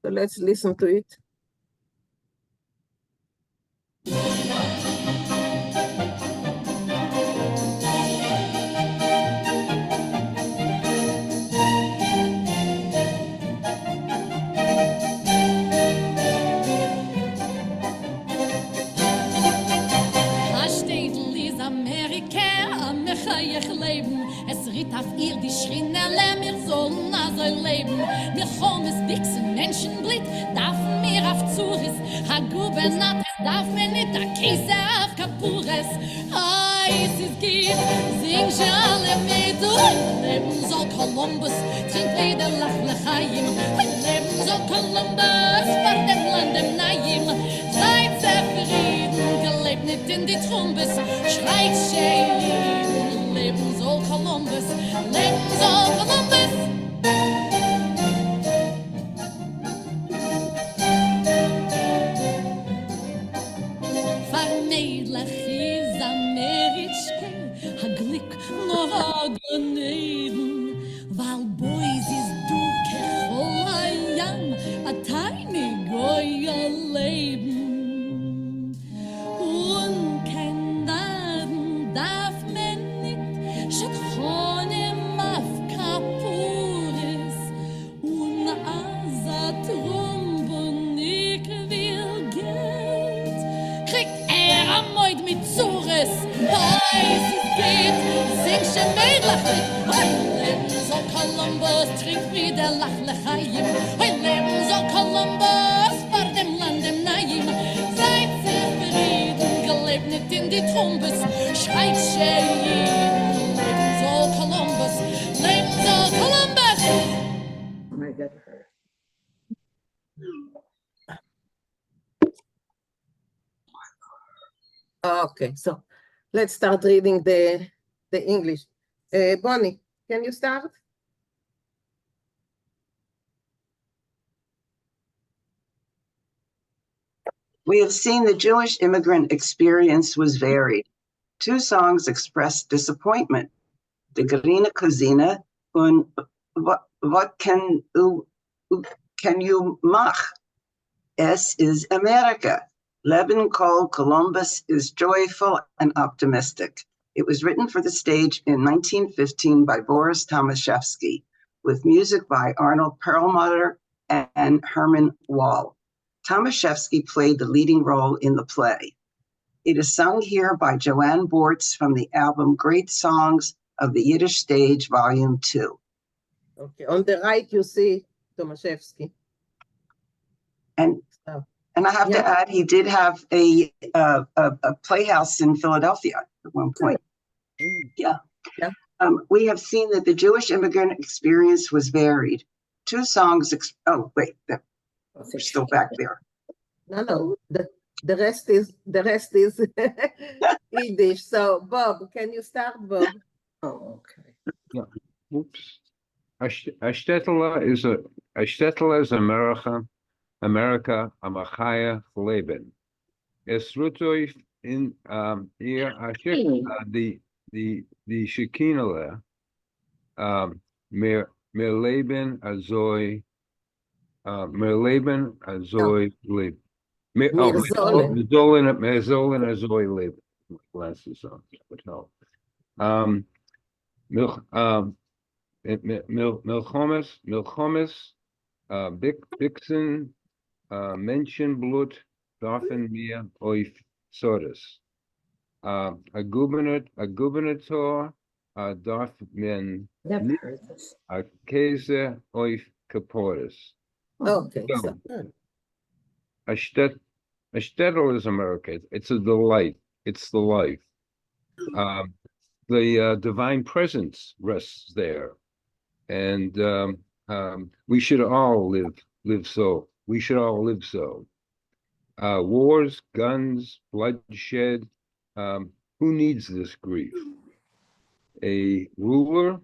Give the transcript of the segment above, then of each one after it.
So let's listen to it. Es riet auf ihr die Schrinelle, wir sollen also leben. Wir kommen es Bixen, Menschenblit, darf mir auf Zuris. Ha Gubernat, es darf mir nicht, a Käse auf Kapures. Es ist giet, sing schon alle mit. Leben soll Kolumbus, trink wieder Lachlechaim. Leben soll Kolumbus, vor dem Land im Naim. Seid zufrieden, gelebt nicht in die Trumbes, schreit schön. Leben soll Columbus, leben soll Columbus. Vermeidlich ist Ameritschke, a Glück noch a Ganeden, weil Boys ist du kechol ayam, a tiny goya Leben. Und kein Daden darf שטחונים אפקפורס und Trombonik will Geld kriegt amoid mit Zures es geht sing schon meidlich mit so Columbus trinkt wieder Lachlechaim leben so Columbus vor dem Land im Naim seid zufrieden gelebt nicht in die Trombes schreit schön Columbus, leben soll Columbus. Oh my God. Okay, so let's start reading the English. Bonnie, can you start? We have seen the Jewish immigrant experience was varied. Two songs expressed disappointment. The Grüne Cousine und what can you mach? Es is America. Leben called Columbus is joyful and optimistic. It was written for the stage in 1915 by Boris Tomaszewski, with music by Arnold Perlmutter and Herman Wall. Tomaszewski played the leading role in the play. It is sung here by Joanne Bortz from the album Great Songs of the Yiddish Stage, Volume 2. Okay, on the right you see Tomaszewski. And I have to add, he did have a playhouse in Philadelphia at one point. Yeah. We have seen that the Jewish immigrant experience was varied. Two songs, we're still back there. No, the rest is Yiddish. So Bob, can you start, Bob? Oh, okay. Yeah. Oops. A shtetl is America, Amachaya Leben. Es rutoif in ihr the Shekinah mir Leben azoi leb. Mir Zolin azoi leb. Glasses on would help. Milchomes, Bixen, Menschenblut, darfen wir euch Sodas. A Gubernator, darf man nicht a Käse euch Kaporis. Okay. A shtetl is America. It's a delight. It's the life. The divine presence rests there, and we should all live so. We should all live so. Wars, guns, bloodshed. Who needs this grief? A ruler.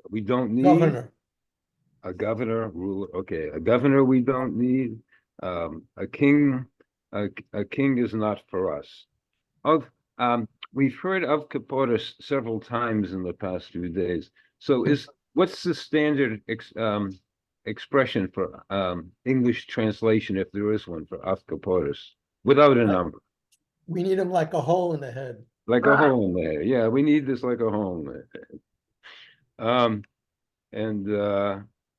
We don't need Governor. A governor, ruler. Okay, a governor. We don't need a king. A king is not for us. We've heard of Kaporis several times in the past few days. So what's the standard expression for English translation, if there is one, for Afkaporis, without a number. We need them like a hole in the head. Like a hole in there. Yeah, we need this like a hole in there.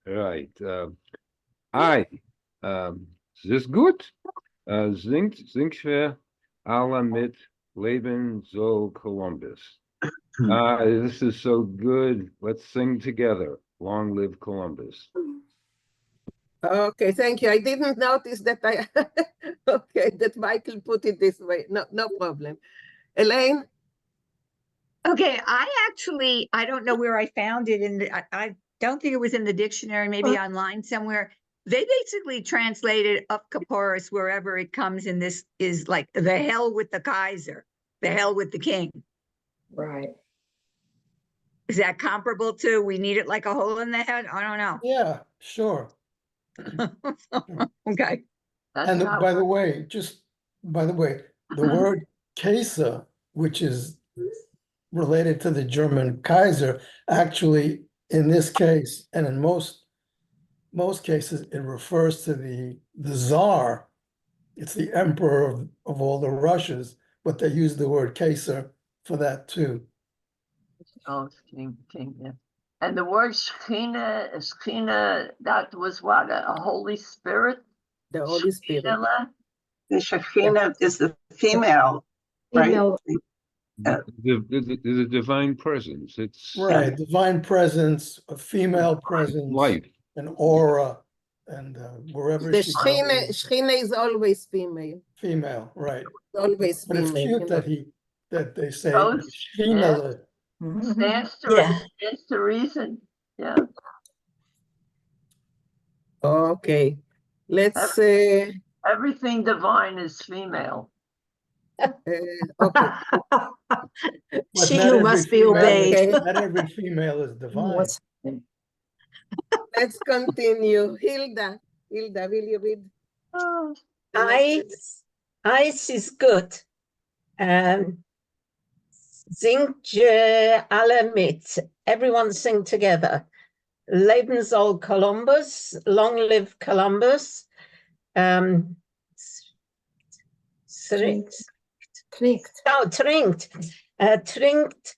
Right. Es ist gut. Singt wir alle mit Leben soll Columbus. This is so good. Let's sing together. Long live Columbus. Okay, thank you. I didn't notice that that Michael put it this way. No problem. Elaine? Okay, I don't know where I found it I don't think it was in the dictionary, maybe online somewhere. They basically translated Upkaporis wherever it comes in this is like the hell with the Kaiser, the hell with the king. Right. Is that comparable to we need it like a hole in the head? I don't know. Yeah, sure. Okay. And by the way, the word Kaiser, which is related to the German Kaiser, actually in this case, and in most cases, it refers to the Tsar. It's the emperor of all the Russias, but they use the word Kaiser for that too. Oh, king, yeah. And the word Shekhinah, that was what, a Holy Spirit? The Holy Spirit. The Shekhinah is the female, right? Female. The divine presence. It's Right, divine presence, a female presence, life. an aura, and wherever The she Shekhinah is always female. female, right. Always But it's female. cute that they say Both, Shekhinah. Stands to reason. Yeah. Okay. Let's Everything divine is female. okay. But She not who every must be female obeyed. Not every female is divine. Let's continue. Hilda, will you read? Oh, Eis ist gut. Singt alle mit. Everyone sing together. Leben soll Columbus. Long live Columbus. Trinkt. Trinkt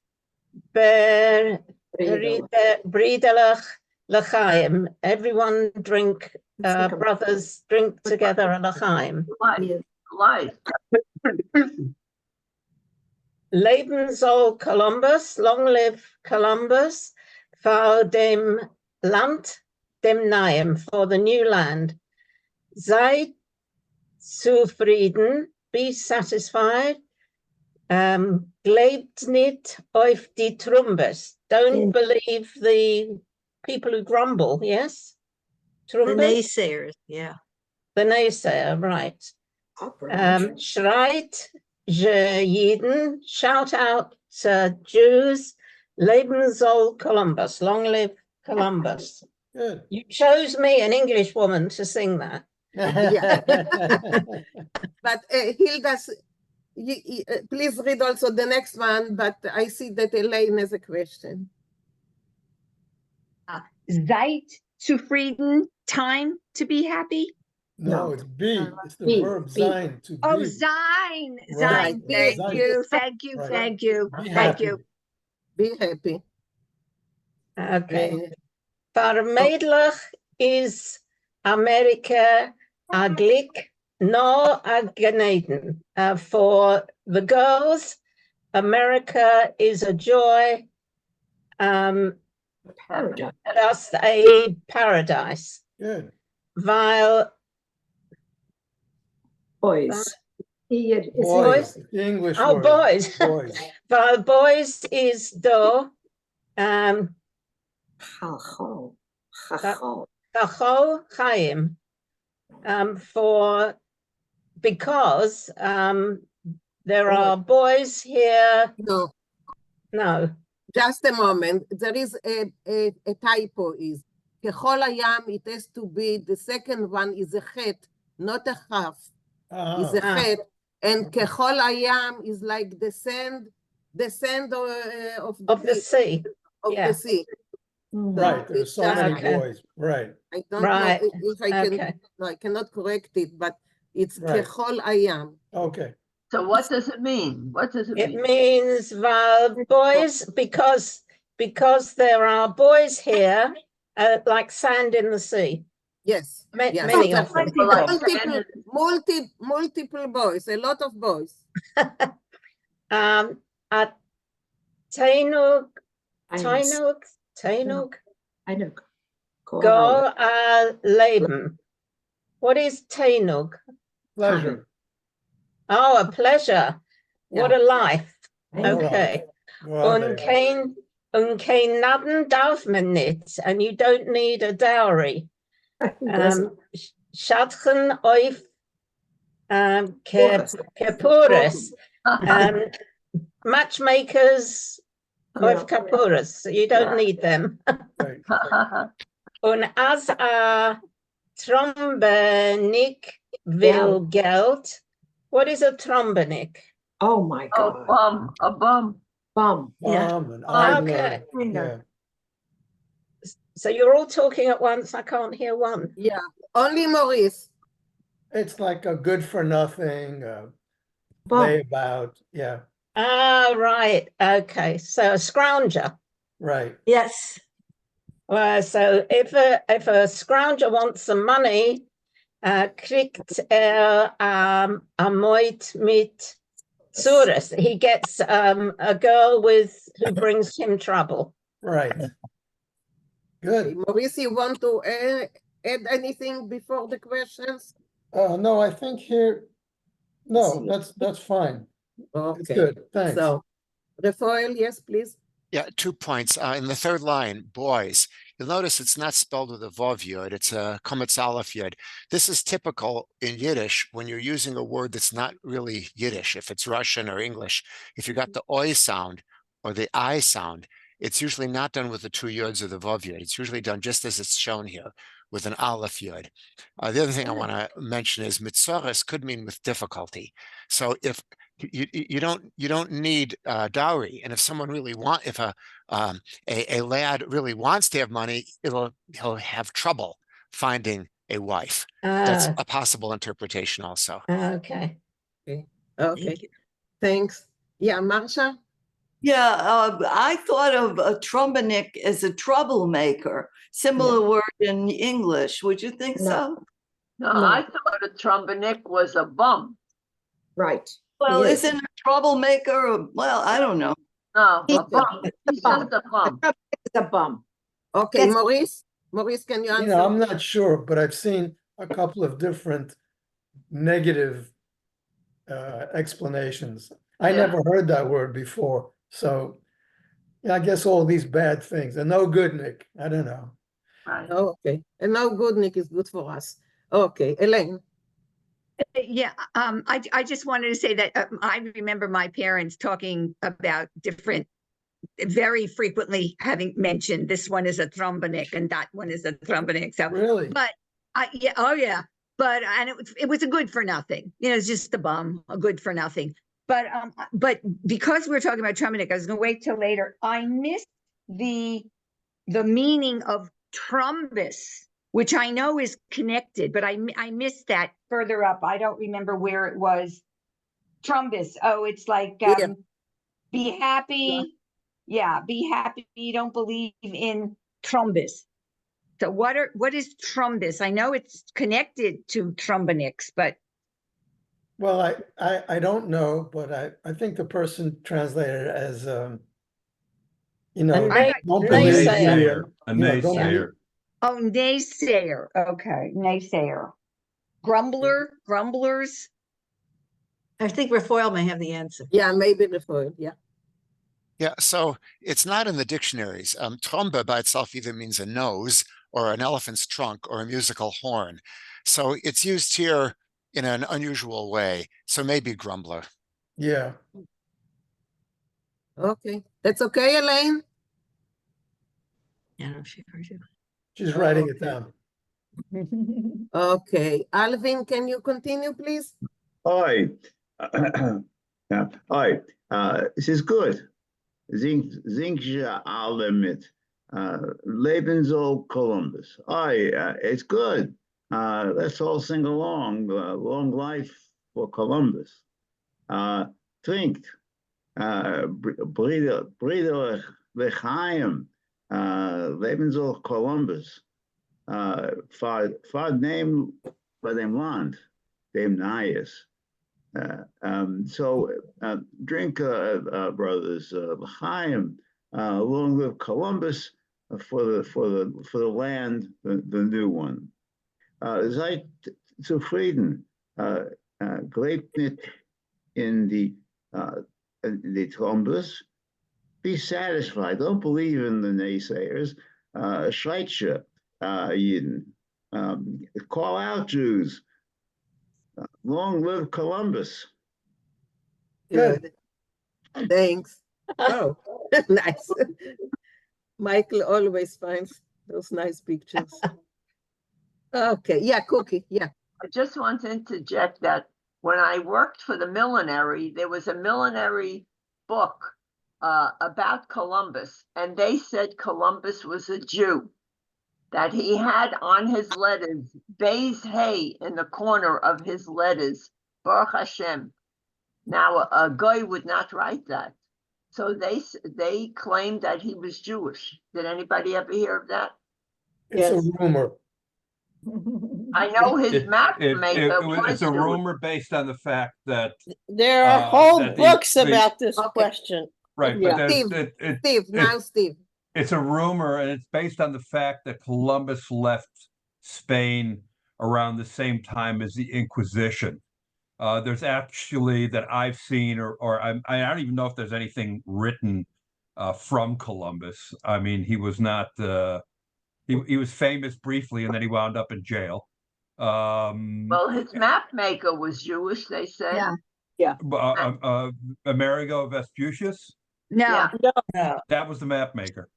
briderlich l'chaim. Everyone drink, brothers, drink together a l'chaim. life. Leben soll Columbus, long live Columbus, for dem Land, dem Neuen, for the new land. Seid zufrieden, be satisfied. Glaubt nicht auf die Trumpers. Don't believe the people who grumble, yes? The Trumpers? naysayers, yeah. The naysayer, right. Schreit Jeden, shout out to Jews, Leben soll Columbus, long live Columbus. Good. You chose me, an English woman, to sing that. But Hilda, please read also the next one, but I see that Elaine has a question. Seid zufrieden, time to be happy. No, it's be. It's the verb sein, to be. Oh, sein. Right. Thank Sein. you. Thank you. Right. Thank you. Be Thank happy. you. Be happy. Okay. Vermeidlich is America a Glück, no a Gneden. For the girls, America is a joy. Just a paradise. Good. While Boys. Boys. The English oh, word. boys. Boys. While boys is do, Chachol Chaim, because there are boys here. No. Just a moment. There is a typo. Is Kechol Hayam, it has to be, the second one is a chet, not a half. Is a chet. And Kechol Hayam is like the sand of the sea. Of the sea. Right, there's so many Okay. boys, right. I don't Right. know if I can, Okay. no, I cannot correct it, but it's Right. kechol ayam. Okay, So what does it mean? What does it It mean? means boys because there are boys here like sand in the sea. Yes, yes. Many of them. Well, like sand Multiple boys, a lot of boys. At Tainug, go Leben. What is Tainug? pleasure. Oh, a pleasure. What a life. Okay. Well, Und kein Naden darf man nicht, and you don't need a dowry. Schatchen auf Kapuris. Matchmakers of Kapuris. So you don't need them. right. Und as a Trombenik will Geld. What is a Trombenik? Oh my Oh, God. a bum. Bum. Yeah. And idler, Okay. yeah. So you're all talking at once. I can't hear one. Yeah, only Maurice. It's like a good for nothing, Bum. layabout, yeah, Ah, right. Okay. So a scrounger. right. Yes. So if a scrounger wants some money, kriegt a Moit mit Zures. He gets a girl who brings him trouble. Right. Good. Maurice, you want to add anything before the questions? No, I think here, no, that's fine. It's Okay, good, thanks. so, Rafael, yes, please. Yeah, 2 points. In the third line, boys, you'll notice it's not spelled with a vav yod, it's a kometz aleph yod. This is typical in Yiddish when you're using a word that's not really Yiddish, if it's Russian or English. If you got the oi sound or the I sound, it's usually not done with the 2 yods or the vav yod. It's usually done just as it's shown here with an aleph yod. The other thing I want to mention is mitzoros could mean with difficulty. So if you don't need dowry, and if someone really if a lad really wants to have money, he'll have trouble finding a wife. That's a possible interpretation also. Okay. Okay, thanks. Yeah, Marsha? Yeah, I thought of a trombonik as a troublemaker, similar word in English. Would you think so? No, I thought a trombonik was a bum. Right. Well, Yes. isn't a troublemaker? Well, I don't know. No, He's a bum. He's just a bum. It's a bum. Okay, Yes. Maurice? Maurice, can you answer? You know, I'm not sure, but I've seen a couple of different negative explanations. I Yeah. never heard that word before, so yeah, I guess all these bad things, and no good, Nick, I don't know. Right. Oh, okay, and now good, Nick, is good for us. Okay, Elaine? Yeah, I just wanted to say that I remember my parents talking about different, very frequently having mentioned this one is a trombonik and that one is a trombonik. So, Really? but yeah, oh yeah, but and it was a good for nothing. You know, it's just a bum, a good for nothing. But because we're talking about trombonik, I was going to wait till later. I missed the meaning of trombus, which I know is connected, but I missed that further up. I don't remember where it was. Trombus. Oh, it's like be happy. Yeah, be happy. You don't believe in trombus. So what is trombus? I know it's connected to trombonics, but Well, I don't know, but I think the person translated it as you know, don't believe naysayer. A you know, don't naysayer. oh, naysayer. Okay, naysayer. Grumblers. I think Rafael may have the answer. Yeah, maybe Rafael, yeah. Yeah, so it's not in the dictionaries. Trombe by itself either means a nose or an elephant's trunk or a musical horn. So it's used here in an unusual way. So maybe grumbler. Yeah. Okay, that's okay, Elaine? Yeah, she heard you. She's writing it down. Okay, Alvin, can you continue, please? Hi. Ja, hi. Es ist gut. Singt ihr alle mit. Leben soll Columbus. It's good. Let's all sing along. Long life for Columbus. Trinkt. Brüder L'chaim. Leben soll Columbus. Fad name by dem Land, dem Nayas. So drink, brothers, L'chaim. Long live Columbus for the land, the new one. Seid zufrieden, glebt nicht in the Columbus. Be satisfied. Don't believe in the naysayers. Schweitzer, Yidden. Call out, Jews. Long live Columbus. Good. Thanks. Oh, nice. Michael always finds those nice pictures. Okay, yeah, Cookie, yeah. I just want to interject that when I worked for the millinery, there was a millinery book about Columbus, and they said Columbus was a Jew, that he had on his letters, Beis Hay in the corner of his letters, Baruch Hashem. Now, a guy would not write that. So they claimed that he was Jewish. Did anybody ever hear of that? It's a rumor. I know his map maker It's a rumor based on the fact that there are whole that books about this question. Right, Yeah. but Steve. It's a rumor, and it's based on the fact that Columbus left Spain around the same time as the Inquisition. There's actually that I've seen, or I don't even know if there's anything written from Columbus. I mean, he was not. He was famous briefly, and then he wound up in jail. Well, his map maker was Jewish, they said. Yeah. Amerigo Vespucius. No, That was the map maker.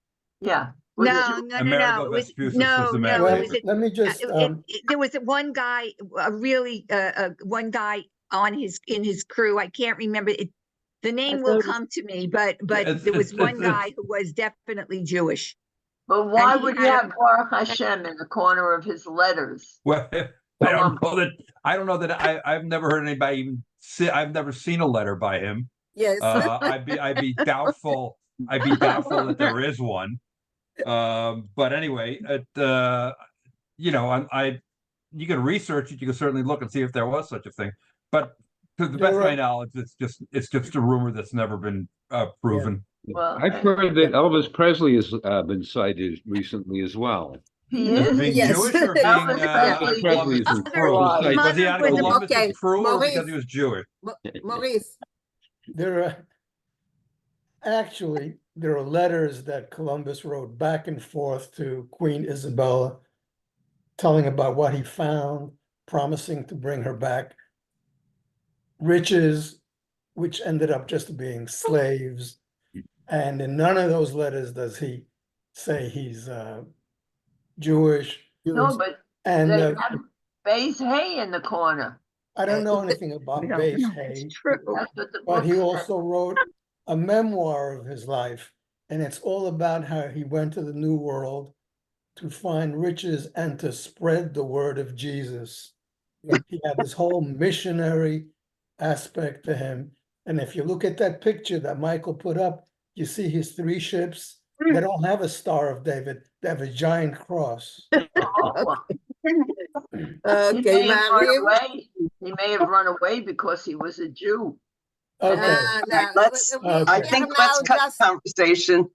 Yeah. no. Amerigo It was, Vespucius no, was the map no. It maker. was Let me just, there was one guy, one guy in his crew. I can't remember it. The name will come to me, but there was one guy who was definitely Jewish. But why And he would he had have Baruch Hashem in the corner of his letters? Well, I don't know that I've never heard anybody even see. I've never seen a letter by him. Yes. I'd be doubtful. I'd be doubtful that there is one. But anyway, you can research it. You can certainly look and see if there was such a thing. But to the best of my knowledge, it's just a rumor that's never been proven. Well, I've heard that Elvis Presley has been cited recently as well. He is Being Yes. Jewish or being Elvis Presley is Columbus? cruel. Was he on Mother was a- Columbus Okay, as cruel or Maurice. because he was Jewish? Maurice. there are letters that Columbus wrote back and forth to Queen Isabella, telling about what he found, promising to bring her back riches, which ended up just being slaves. And in none of those letters does he say he's Jewish. No, but And they have Beis Hay in the corner. I don't know anything about Beis Hay, True. That's what the but book he said. also wrote a memoir of his life, and it's all about how he went to the New World to find riches and to spread the word of Jesus. He had this whole missionary aspect to him. And if you look at that picture that Michael put up, you see his 3 ships. They don't have a Star of David. They have a giant cross. Oh, Okay, he may have run Marie. away. He may have run away because he was a Jew. Okay. Let's, we I are think now let's cut just- the conversation.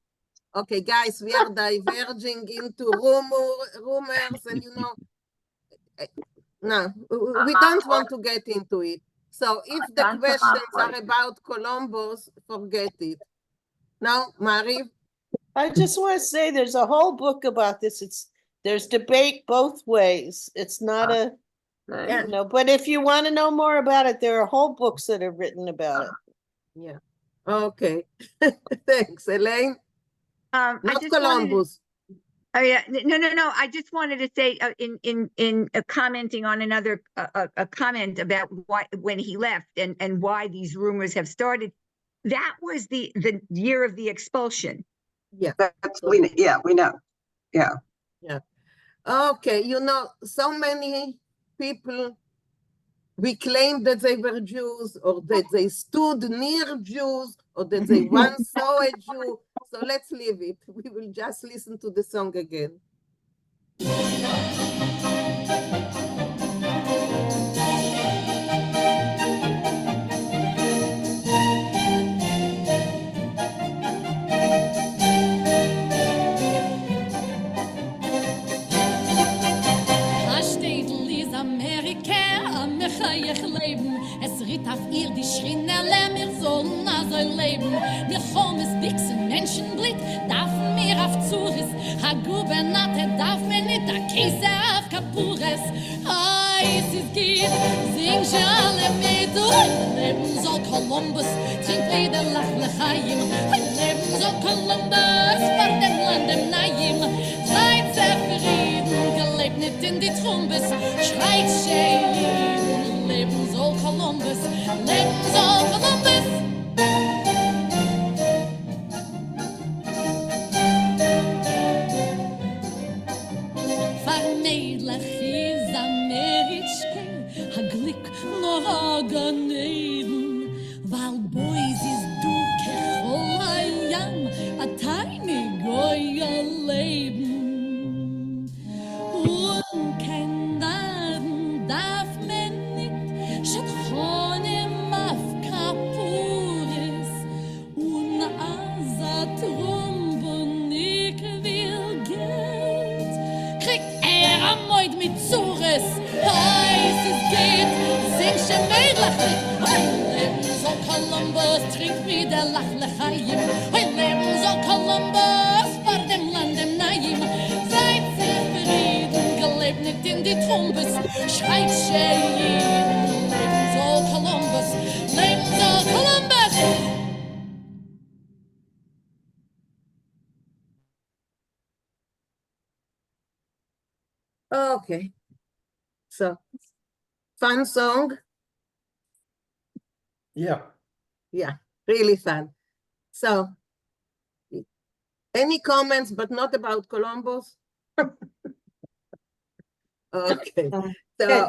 Okay, guys, we are diverging into rumors, and no, we don't want to get into it. So if the That's questions not are right. about Columbus, forget it. Now, Marie, I just want to say there's a whole book about this. There's debate both ways. It's not but if you want to know more about it, there are whole books that are written about it. yeah, okay. Thanks, Elaine. I Not just wanted to- Columbus. Oh yeah, no. I just wanted to say in commenting on another a comment about why when he left and why these rumors have started. That was the year of the expulsion. Yeah. We know. Yeah. Yeah. Okay, you know, so many people, we claim that they were Jews, or that they stood near Jews, or that they once saw a Jew. So let's leave it. We will just listen to the song again. Mechayech leben, es riet auf ihr die Schrinelle, mir sollen also leben. Wir kommen es bixen Menschenblit, darf mir auf Zuris, ha Gubernate darf mir nicht, a Käse auf Kapures. Ay, es ist geht, sing schon alle mit, leben soll Kolumbus, trink wieder Lach Lachayim, leben soll Kolumbus, vor dem Land im Naim, seid sehr Frieden, gelebt nicht in die Trumbes, schreit Schein. Leben soll Kolumbus, leben soll Kolumbus. Vermeidlich ist Ameritschke, ha Glück noch a Ganeden, weil Boys ist du kecholayam, a tiny goya Leben. Und kein Naden darf man nicht Shatchonim auf Kapuris und Trombonik will Geld kriegt am Moid mit Zures heiß es geht sing schon mädlich leben so Columbus trinkt wieder Lachlechayim leben so Columbus vor dem Land im Naim seid sehr berieden gelebt nicht in die Trumbes schreit Schein Columbus, leben soll Columbus! Okay, so fun song. Yeah. Yeah, really fun. So, any comments, but not about Columbus? Okay. So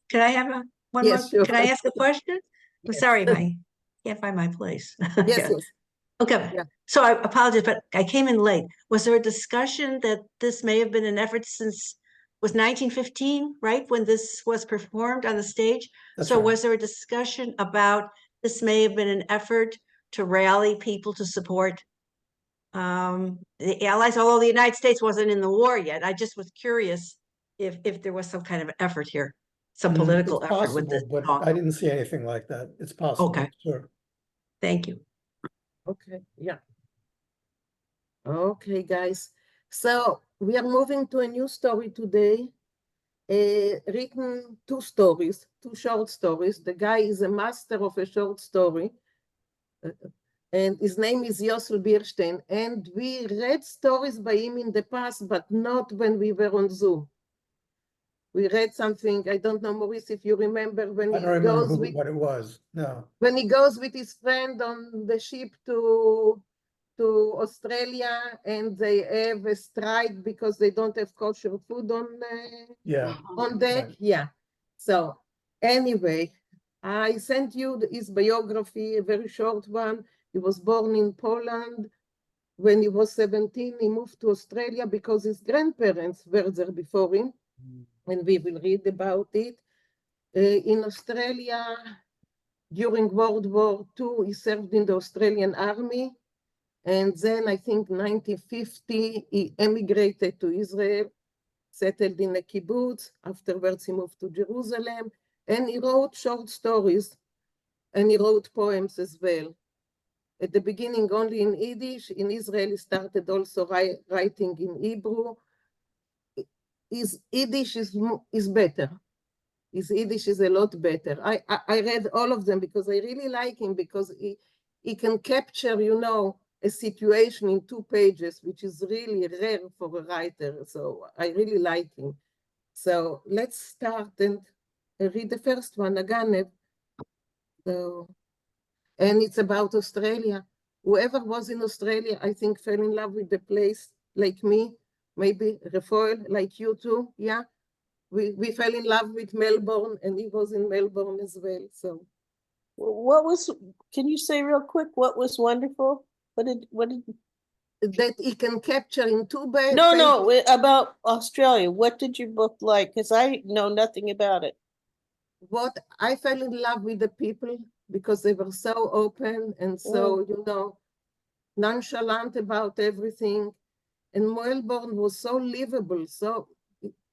can I have one yes, more? sure. Can I ask a question? I'm Yes. sorry, I can't find my place. Yes, yes. Okay, Yeah. so I apologize, but I came in late. Was there a discussion that this may have been an effort since, was 1915, right, when this was performed on the stage? That's So right. was there a discussion about this may have been an effort to rally people to support the Allies, although the United States wasn't in the war yet? I just was curious if there was some kind of effort here, some political It's effort with this possible, but song. I didn't see anything like that. It's possible. Okay. Sure. Thank you. Okay, yeah. Okay, guys. So we are moving to a new story today. Written two short stories. The guy is a master of a short story. And his name is Yossel Bierstein. And we read stories by him in the past, but not when we were on Zoom. We read something, I don't know, Maurice, if you remember when I he don't remember goes with what it was. No. when he goes with his friend on the ship to Australia, and they have a strike because they don't have kosher food on deck. Right. Yeah. So anyway, I sent you his biography, a very short one. He was born in Poland. When he was 17, he moved to Australia because his grandparents were there before him, and we will read about it. In Australia, during World War II, he served in the Australian Army. And then I think 1950, he emigrated to Israel, settled in a kibbutz. Afterwards, he moved to Jerusalem, and he wrote short stories, and he wrote poems as well. At the beginning, only in Yiddish. In Israel, he started also writing in Hebrew. His Yiddish is better. His Yiddish is a lot better. I read all of them because I really like him, because he can capture, you know, a situation in 2 pages, which is really rare for a writer. So I really like him. So let's start and read the first one, Aganev. So, and it's about Australia. whoever was in Australia, I think, fell in love with the place like me, maybe Rafael, like you too, yeah. We fell in love with Melbourne, and he was in Melbourne as well, so. Can you say real quick, what was wonderful? What did? That he can capture in two No, about Australia. What did your book like? Because I know nothing about it. What I fell in love with the people because they were so open and so, you know, nonchalant about everything. And Melbourne was so livable. So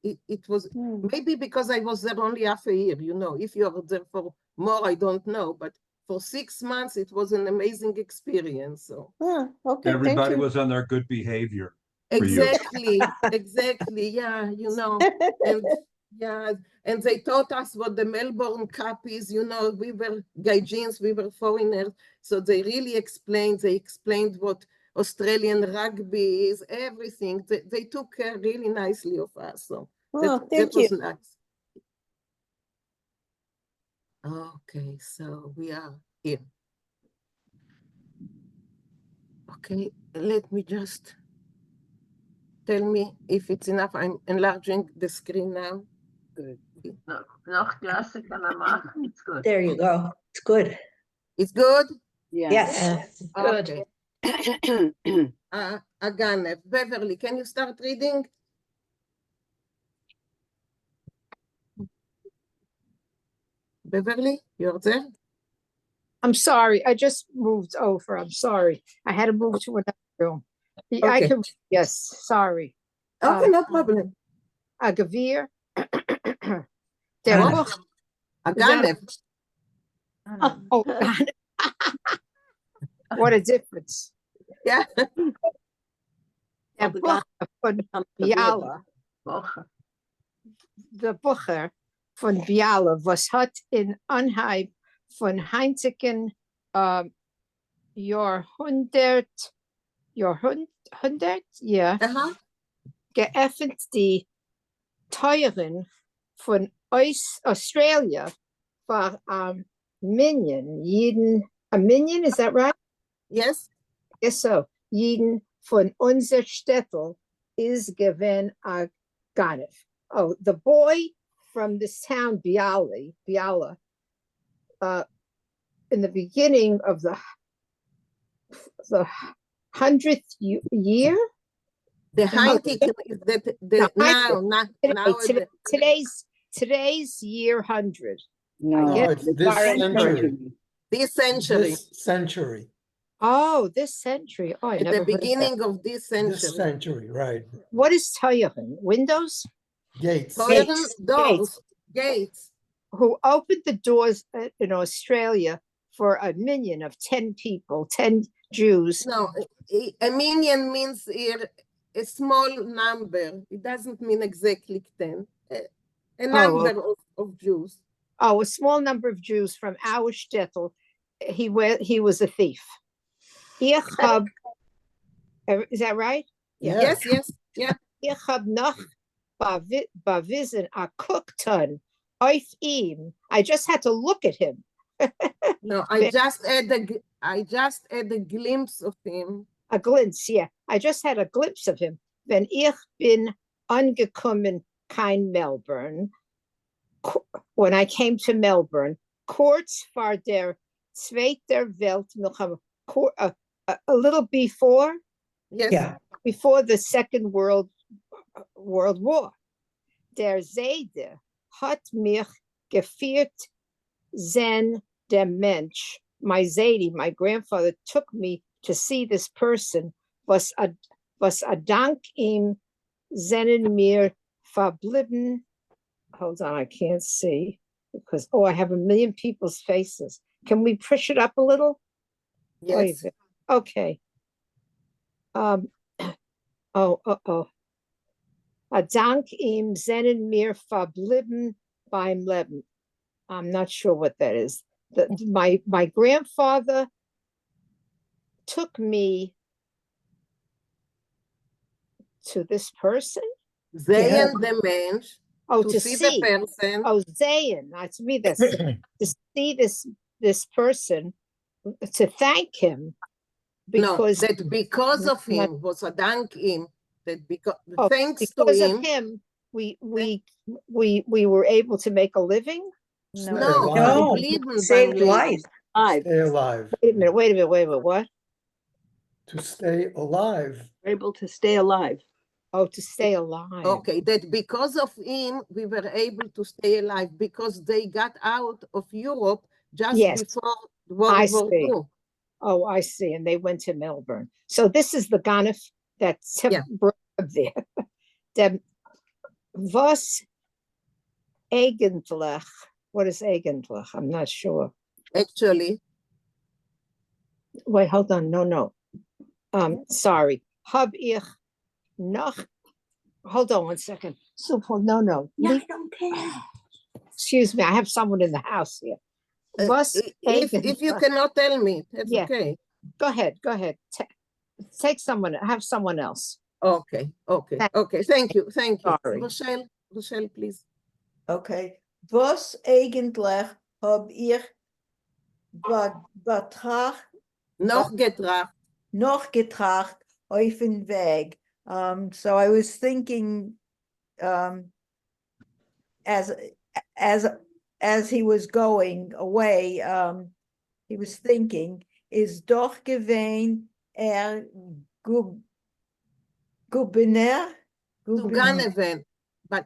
it was maybe because I was there only half a year, you know. If you're there for more, I don't know. But for 6 months, it was an amazing experience. So okay, everybody was on their good behavior. Exactly, exactly. Yeah, you know, and yeah, and they taught us what the Melbourne Cup is. You know, we were Gaijins, we were foreigners, so they really explained. They explained what Australian rugby is, everything. They took care really nicely of us. So that was nice. Okay, so we are here. Okay, let me just. Tell me if it's enough. I'm enlarging the screen now. Good. Noch Klasse kann man machen. It's good. There you go. It's good. It's good? Yes. Good. Again, Beverly, can you start reading? Beverly, you're there? I'm sorry. I just moved over. I'm sorry. I had to move to another room. Okay. I can, yes, sorry. Okay, no problem. Agavir. Aganev. Oh, what a difference. Yeah. Der Bucher von Biala. Der Bucher von Biala, was hat in Anhalt von heintigen Jahrhundert, ja, geöffnet die Teuren von Australia for Minion. A Minion, is that right? Yes. Yes, so. Jeden von unser Städtel is given a Ganef. Oh, the boy from this town, Biala, in the beginning of the 100th year? The Heintigen is today's year 100. No, it's this century. This century. This century. Oh, this century. Oh, I at never the beginning of this century. This century, right. What is Toyeren? Windows? Gates. Doors. Gates. Who opened the doors in Australia for a minion of 10 people, 10 Jews. No, a minion means a small number. It doesn't mean exactly 10. A number of Jews. Oh, a small number of Jews from our shtetl. He was a thief. Is that right? Yeah. Yes. Yeah. Ich hab noch bavisen a cookton auf ihm. I just had to look at him. No, I just had a glimpse of him. A glimpse, yeah. I just had a glimpse of him. Wenn ich bin angekommen kein Melbourne. When I came to Melbourne, kurz vor der Zweiter Weltkrieg, a little before, yes, yeah, before the Second World War. Der Seide hat mich geführt, zen der Mensch. My Zaidi, my grandfather, took me to see this person. Was a dank ihm seinen mir verblieben. Hold on, I can't see because I have a million people's faces. Can we push it up a little? Yes. Okay. A dank ihm seinen mir verblieben beim Leben. I'm not sure what that is. My grandfather took me to this person. Zayn the Mensch. To see the person. Oh, Zayn. To me, that's to see this person, to thank him because that because of not- him was a dank him, that because oh, thanks to because him, of him, we were able to make a living. Stay no, alive. geblieben Saved beim life. Leben. Stay alive. Wait a minute, wait a minute, what? To stay alive. Able to stay alive. Oh, to stay alive. Okay, that because of him, we were able to stay alive because they got out of Europe just Yes, before I World War see. II. Oh, I see. And they went to Melbourne. So this is the Ganef that Yeah. brought up there. The was eigentlich? What is eigentlich? I'm not sure. Actually, Wait, hold on. No. Sorry. Hab ich noch? Hold on 1 second. Super. No. Yeah, I don't care. Excuse me. I have someone in the house here. Was if you eigentlich? cannot tell me, that's Yeah. okay. Go ahead. Take someone. Have someone else. Okay. Thank you. Sorry. Rochelle, please. Okay. Was eigentlich hab ich betracht, Noch getracht. noch getracht auf den Weg? So I was thinking, as he was going away, he was thinking, is doch gewesen Gouverneur? Zu Ganeven. But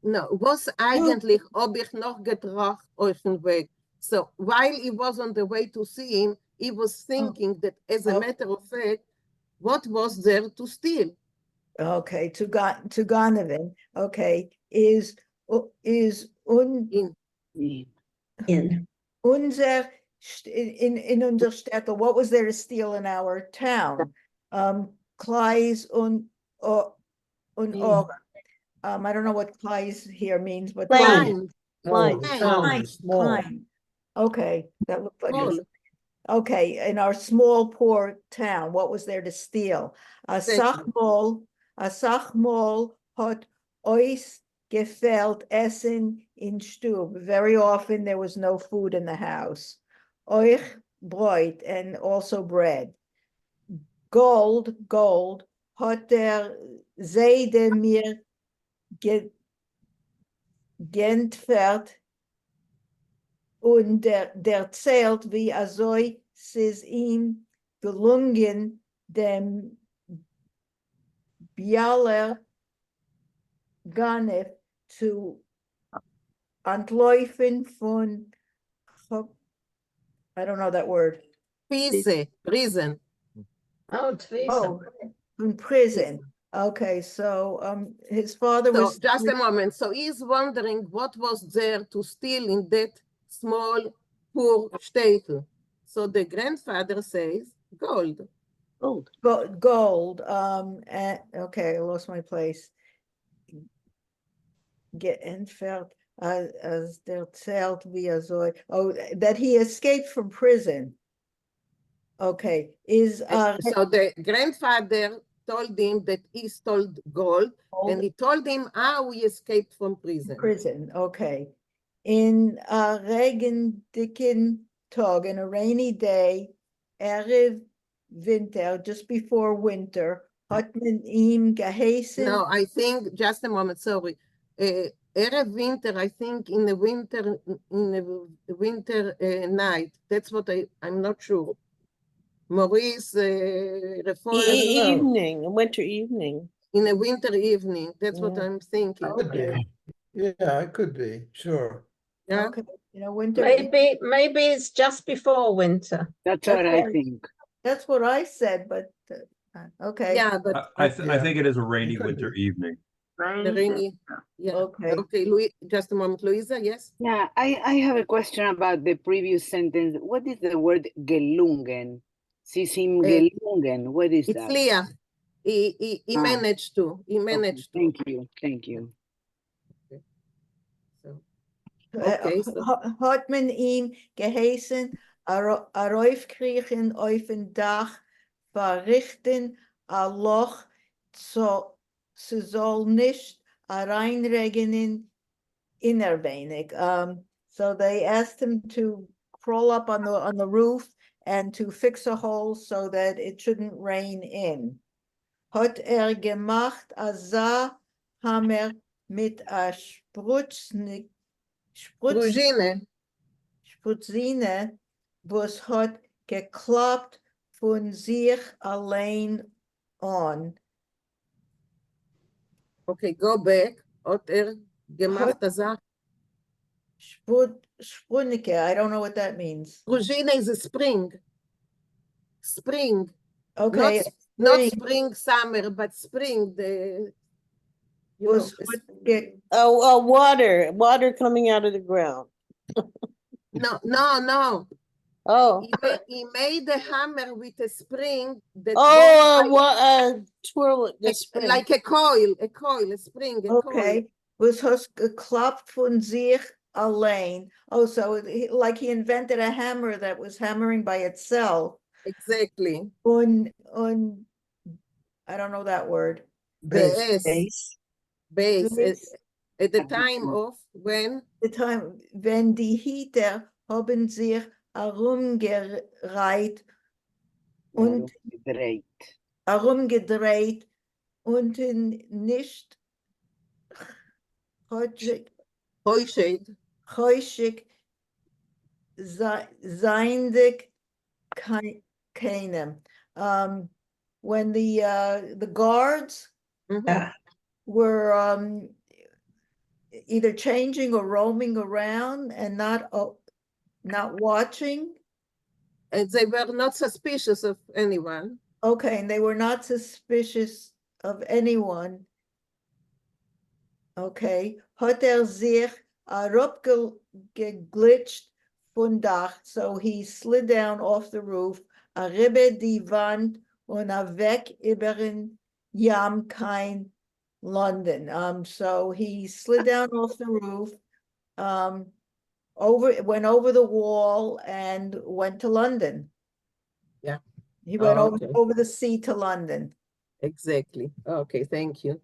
no, was eigentlich ob ich noch getracht auf den Weg. So while he was on the way to see him, he was thinking that as a matter of fact, what was there to steal? Okay, to Ganeven. Okay, is In. unser in unser Städte, what was there to steal in our town? Kleis und Organ. I don't know what Kleis here means, but Klein. Oh, the town Klein. is small. Klein. Okay, that looked like Small. okay, in our small poor town, what was there to steal? A Sachmol hat euch gefällt Essen in Stub. Very often there was no food in the house. Euch Brot, and also bread. Gold hat der Seide mir gentfert und der zählt, wie azoi es ihm gelungen, dem Bialer Ganef zu entläufen von, I don't know that word. Prison. Oh, from prison. Okay, so his father So was just a moment. So he's wondering what was there to steal in that small, poor shtetl. So the grandfather says gold. gold. Okay, I lost my place. Get entfernt as der zählt wie soll. Oh, that he escaped from prison. Okay, is So the grandfather told him that he stole gold, and he told him how he escaped from prison. Okay. In a regendicken Tag, in a rainy day, Erev winter, just before winter, hat man ihm geheißen. No, I think, just a moment, sorry. Erev winter, I think in the winter night. That's what I'm not sure. Maurice, Winter evening. In a winter evening. That's what I'm thinking. Could be. Yeah, it could be, sure. Yeah. Okay, winter. Maybe it's just before winter. That's what I think. That's what I said, but okay. Yeah, but I think it is a rainy winter evening. rainy. Yeah. Okay. Okay, Louis, just a moment, Louisa, yes? Yeah, I have a question about the previous sentence. What is the word gelungen? Sisim gelungen. What is It's that? Leah. He managed to. He managed to. Thank you. Okay, so Hat man ihm geheißen, raufkriechen auf ein Dach, verrichten a Loch, so sie soll nicht reinregnen innerwenig. So they asked him to crawl up on the roof and to fix a hole so that it shouldn't rain in. Hat gemacht, Hammer mit a Sprutzine, was hat geklappt von sich allein on. Okay, go back. Hat gemacht Azar. Sprunike, I don't know what that means. Prужина is a spring. Spring. Okay. Not spring, summer, but spring. The water coming out of the ground. No. Oh. He made the hammer with a spring. That twirl it. The spring. Like a coil, a spring. Okay. Was has geklappt von sich allein. Oh, so like he invented a hammer that was hammering by itself. Exactly. I don't know that word. Base. At the time of when? The time when die Hieter haben sich herumgereiht und herumgedreht und nicht heuschig seindig keinem. When the guards were either changing or roaming around and not watching. And they were not suspicious of anyone. Okay, and they were not suspicious of anyone. Okay. Hat sich geglitscht von Dach, so he slid down off the roof, ribe die Wand und weg übern Jam kein London. So he slid down off the roof, went over the wall and went to London. Yeah. He went over the sea to London. Exactly. Okay, thank you.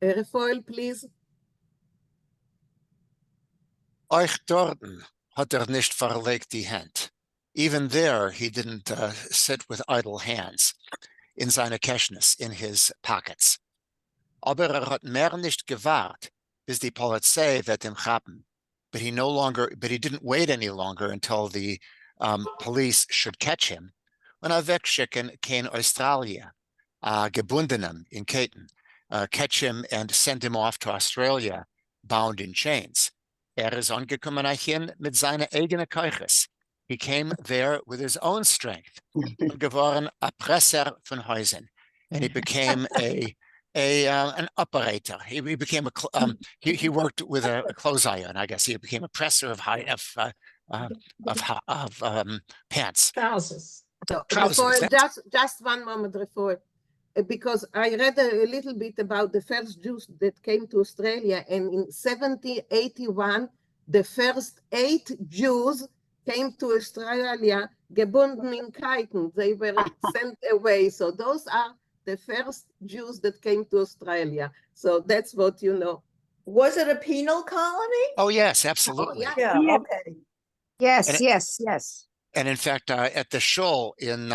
Refoil, please. Euch dorten hat nicht verlegt die Hand. Even there, he didn't sit with idle hands in seine Keschnis, in his pockets. Aber hat mehr nicht gewahrt, bis die Polizei wird ihm chappen. But he didn't wait any longer until the police should catch him. Und wegschicken kein Australia, gebundenem in Ketten, catch him and send him off to Australia, bound in chains. Is angekommen hin mit seiner eigenen Keuches. He came there with his own strength, geworden Erpresser von Häusern, and he became an operator. He became he worked with a clothes iron. I guess he became a presser of pants. Trousers. Just one moment, Refoil. Because I read a little bit about the first Jews that came to Australia, and in 1781, the first 8 Jews came to Australia, gebunden in Kiten. They were sent away. So those are the first Jews that came to Australia. So that's what you know. Was it a penal colony? Oh, yes, absolutely. Oh, yeah, okay. Yes. And in fact, at the shoal in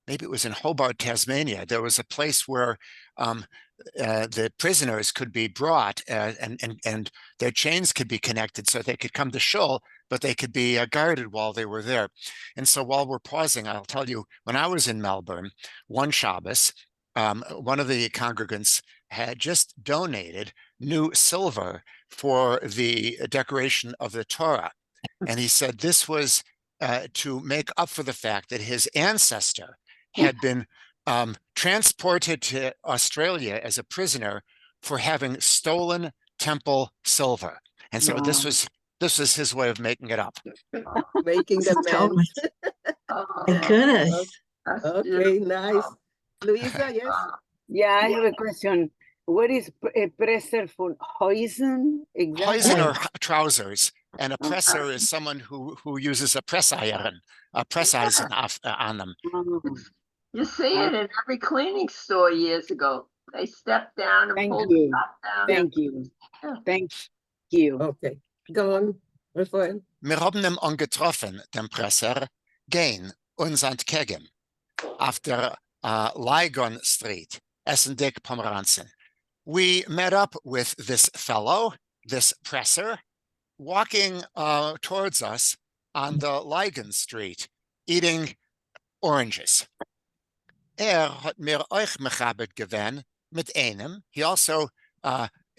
maybe it was in Hobart, Tasmania, there was a place where the prisoners could be brought and their chains could be connected so they could come to shoal, but they could be guarded while they were there. And so while we're pausing, I'll tell you, when I was in Melbourne, one Shabbos, one of the congregants had just donated new silver for the decoration of the Torah. And he said this was to make up for the fact that his ancestor had been transported to Australia as a prisoner for having stolen temple silver. And so this was his way of making it up. Making amends. My goodness. Okay, nice. Louisa, yes? Yeah, I have a question. What is a presser for Hoisen? Exactly. Hoisen are trousers, and a presser is someone who uses a press iron on them. You see it in every cleaning store years ago. They step down and pull the top down. Thank you. Thank you. Okay, go on. Wir haben ihn angetroffen, den Presser, gehen uns entgegen auf der Lygon Street, Essendick, Pomeranzen. We met up with this fellow, this presser, walking towards us on the Lygon Street, eating oranges. Hat mir euch mechabit gewen mit einem. He also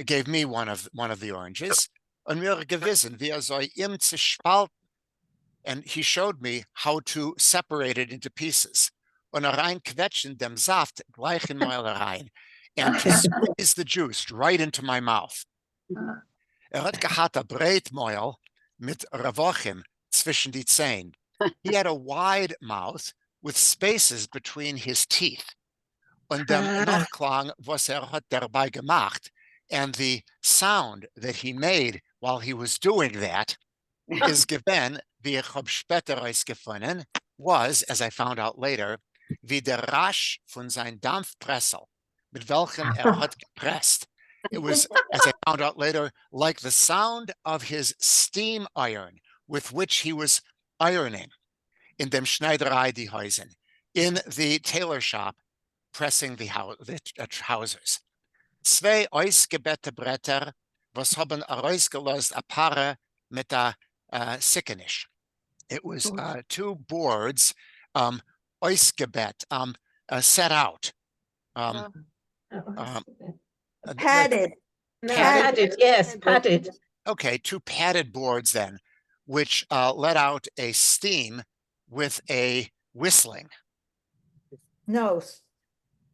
gave me one of the oranges. Und mir gewissen, wie soll ihm zu spalten. And he showed me how to separate it into pieces. Und rein quetschen dem Saft gleich in Mäuler rein. And to squeeze the juice right into my mouth. Hat gehabt a Breitmäul mit Revochim zwischen die Zähne. He had a wide mouth with spaces between his teeth. Und dem Nachklang, was hat dabei gemacht, and the sound that he made while he was doing that is given, wie ich hab später rausgefunden, was, as I found out later, wie der Rasch von sein Dampfpressel, mit welchem hat gepresst. It was, as I found out later, like the sound of his steam iron with which he was ironing in dem Schneiderei die Häusen, in the tailor shop, pressing the trousers. Zwei ausgebette Bretter, was haben herausgelöst a Paare mit a Sickenish. It was two boards, ausgebett, set out. Padded. Yes, padded. Okay, two padded boards then, which let out a steam with a whistling. Nose.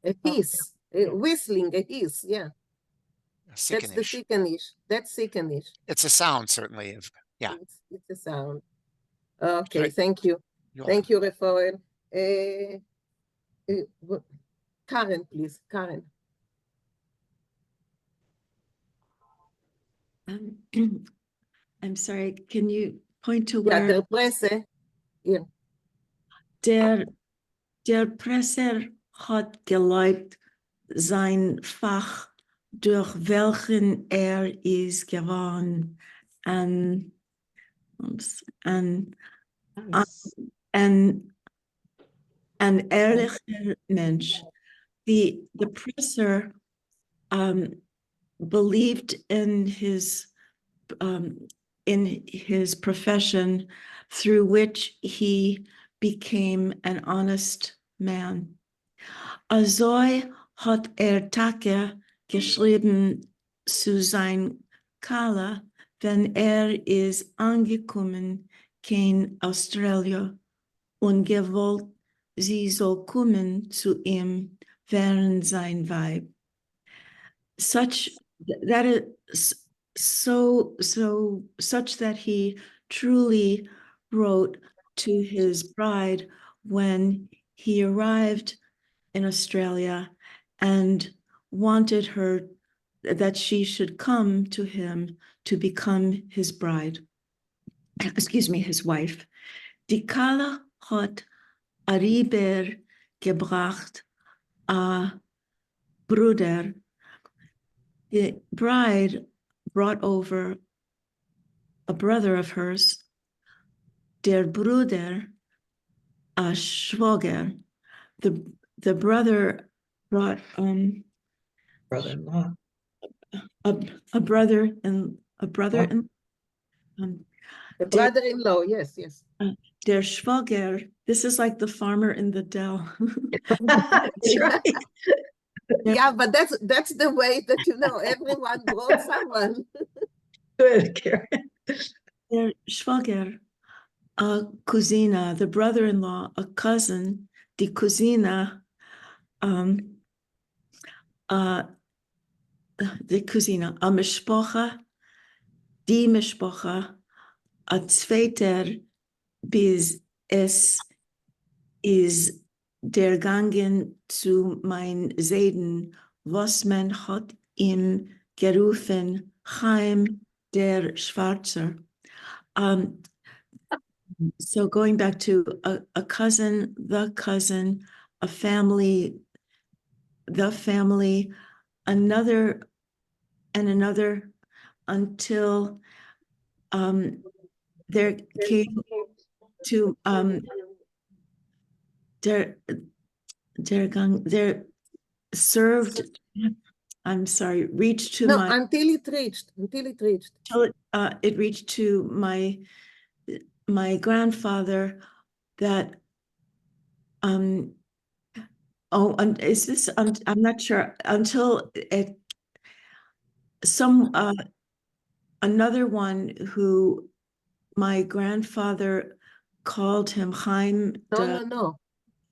A hiss. Whistling, a hiss, yeah. That's the sickenish. That's sickenish. It's a sound, certainly. Yeah. It's a sound. Okay, thank you. Thank you, Rafael. Karen, please. Karen. I'm sorry, can you point to where? Ja, der Presse. Yeah. Der Presser hat geleibt sein Fach, durch welchen ist gewann an ehrlicher Mensch. The presser believed in his profession, through which he became an honest man. Azoi hat Tage geschrieben zu sein Kala, wenn ist angekommen in Australia und gewollt, sie soll kommen zu ihm während sein Weib. Such that he truly wrote to his bride when he arrived in Australia and wanted her that she should come to him to become his bride. Excuse me, his wife. Die Kala hat Ariber gebracht a Bruder. The bride brought over a brother of hers, der Bruder, a Schwager. The brother brought brother-in-law. A brother-in-law, yes. Der Schwager, this is like the farmer in the dell. That's right. Yeah, but that's the way that, everyone brought someone. Good, Karen. Der Schwager, a cousina, the brother-in-law, a cousin, die cousina, die cousina, a Mishpocha, die Mishpocha, a zweiter, bis es ist der Gangen zu mein Seiden, was man hat ihm gerufen, Chaim der Schwarzer. So going back to a cousin, the cousin, a family, the family, another and another, until there came to they're served. I'm sorry, reached to No, my until it reached. till it reached to my grandfather that and is this I'm not sure until it another one who my grandfather called him Chaim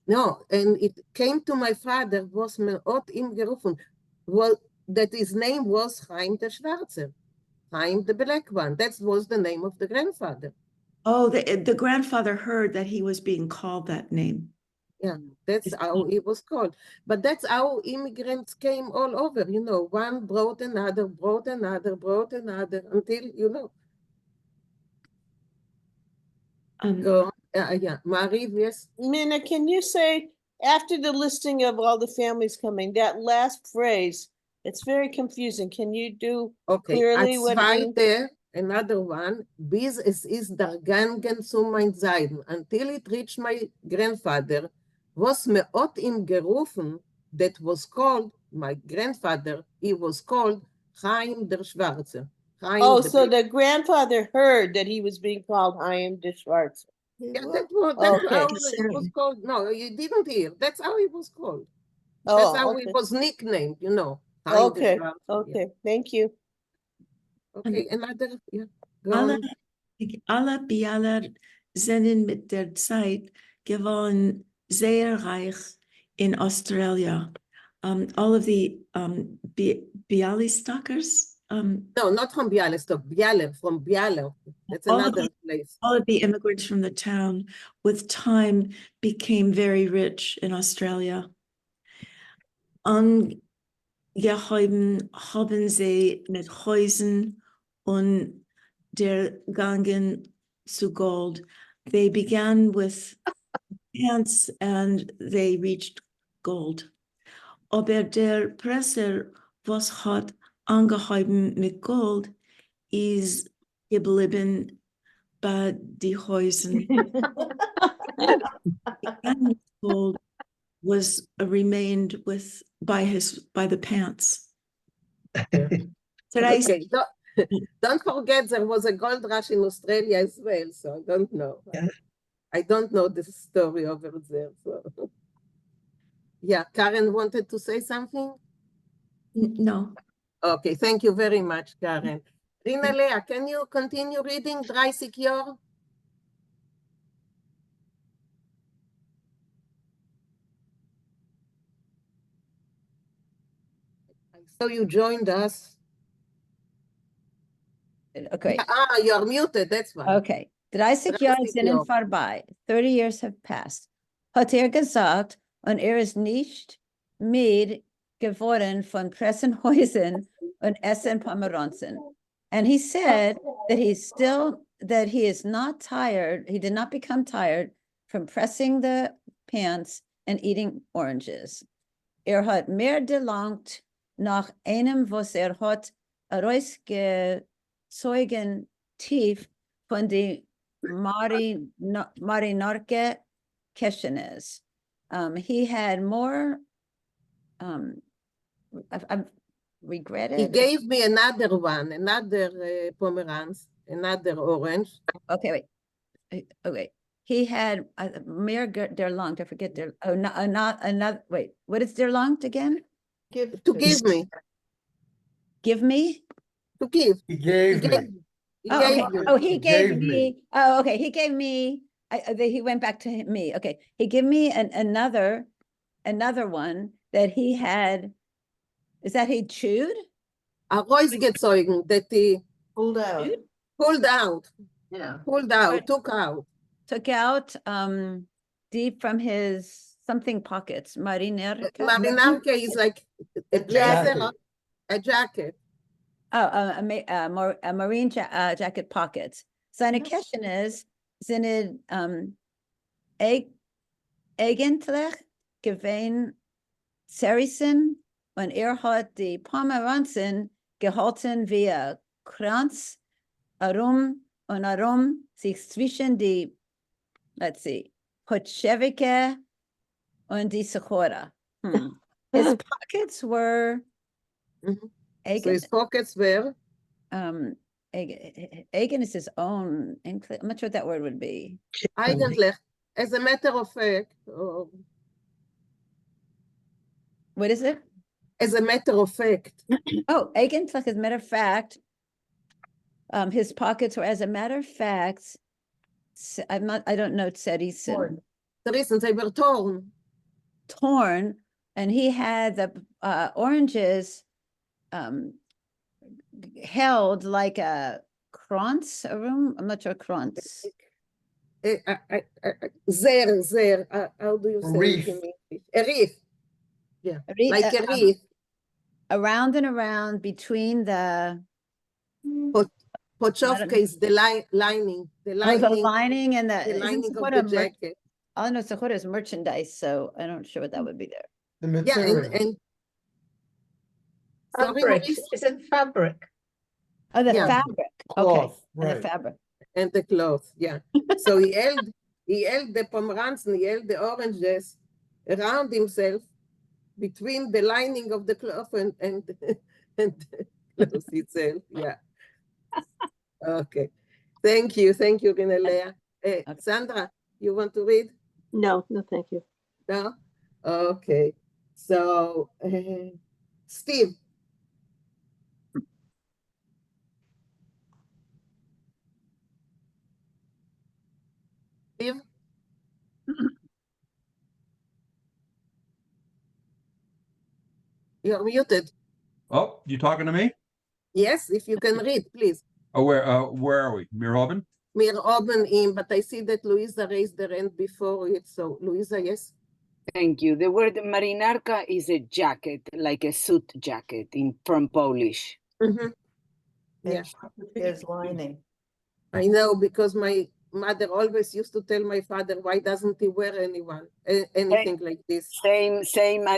No, and it came to my father, was meot im gerufen, well, that his name was Chaim the Schwarzer, Chaim the Black One. That was the name of the grandfather. Oh, the grandfather heard that he was being called that name. Yeah, that's how he was called. But that's how immigrants came all over, you know, one brought another, until, you know. Yeah, Marie, yes. Minna, can you say, after the listing of all the families coming, that last phrase, it's very confusing. Can you do clearly what it means? Zweite, another one, bis es ist gegangen zu mein Seiden, until it reached my grandfather, was meot im gerufen, that was called, my grandfather, he was called Chaim der Schwarze. Oh, so the grandfather heard that he was being called Chaim de Schwarzer. Yeah, that's how it was called. No, you didn't hear. That's how he was called. That's how he was nicknamed, you know. Okay, okay, thank you. Okay, another, yeah. Alle Bialer sind mit der Zeit geworden sehr reich in Australia. All of the Bialystokers. No, not from Bialystok, from Biala. That's another place. All of the immigrants from the town, with time, became very rich in Australia. Angehäuben haben sie mit Häusern und der Gangen zu Gold. They began with pants and they reached gold. Aber der Presser, was hat angehäuben mit Gold, ist geblieben bei die Häusern. Gold was remained by the pants. Okay, don't forget there was a gold rush in Australia as well, so I don't know. I don't know the story over there. So. Yeah, Karen wanted to say something? No. Okay, thank you very much, Karen. Rina Lea, can you continue reading Dry Secure? So you joined us. Okay. You're muted, that's why. Okay. 30 Jahre sind vorbei. 30 years have passed. Hat gesagt, und ist nicht mehr geworden von Pressenhäusern und Essen-Pomeranzen. And he said that he is not tired, he did not become tired from pressing the pants and eating oranges. Hat mehr gelangt nach einem, was hat herausgezogen tief von die Marinorke Keshenes. He had more, I've regretted. He gave me another one, another Pomerantz, another orange. Okay, wait. Okay. He had mehr der Langt, I forget their, not another, wait, what is der Langt again? To give me. Give me? To give. He gave me. He gave me. Oh, okay. He gave me. He went back to me. Okay. He gave me another one that he had. Is that he chewed? Herausgezogen, that he pulled out. Pulled out. Yeah. Pulled out, took out. Took out deep from his something pockets. Marinerke. Marinarke is like a blazer, a jacket. Oh, a marine jacket pockets. Seine Keshenes sind eigentlich gewesen Zerrissen und hat die Pomeranzen gehalten wie ein Kranz herum und herum sich zwischen die, let's see, Potschewike und die Sechora. His pockets were So his pockets were eigen is his own. I'm not sure what that word would be. eigentlich, as a matter of fact, What is it? As a matter of fact. Oh, eigentlich, as a matter of fact, his pockets were, as a matter of fact, I don't know Zerrissen. Zerrissen, they were torn. Torn, and he had the oranges held like a krantz, a room. I'm not sure krantz. Zer, how do you say Wreath. it in English? A wreath. Yeah, A wreath, like a wreath. Around and around between the Pochovka is the lining. The lining, the lining and the lining of the jacket. All I know Sechora is merchandise, so I'm not sure what that would be there. The material. And fabric. It's in fabric. Oh, the fabric. Cloth, okay, right. and the fabric. And the cloth, yeah. So he held the pomeranzen, he held the oranges around himself between the lining of the cloth and the cloth itself. Yeah. Okay. Thank you, Rinelea. Sandra, you want to read? No, thank you. No? Okay. So, Steve. Steve? You're muted. Oh, you talking to me? Yes, if you can read, please. Oh, where are we? Mir oben? Mir oben im, but I see that Luisa raised the hand before it. So, Luisa, yes? Thank you. The word marynarka is a jacket, like a suit jacket from Polish. Yeah. There's lining. I know, because my mother always used to tell my father, why doesn't he wear anything like this? Same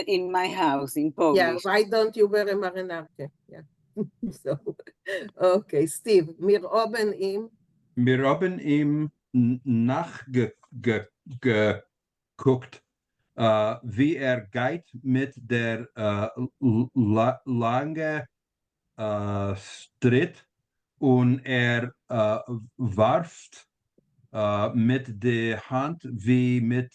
in my house in Polish. Yeah, why don't you wear a marynarka? Yeah. So, okay, Steve, mir oben im. Mir oben im nachgeguckt, wie geht mit der lange Stritt und warft mit der Hand wie mit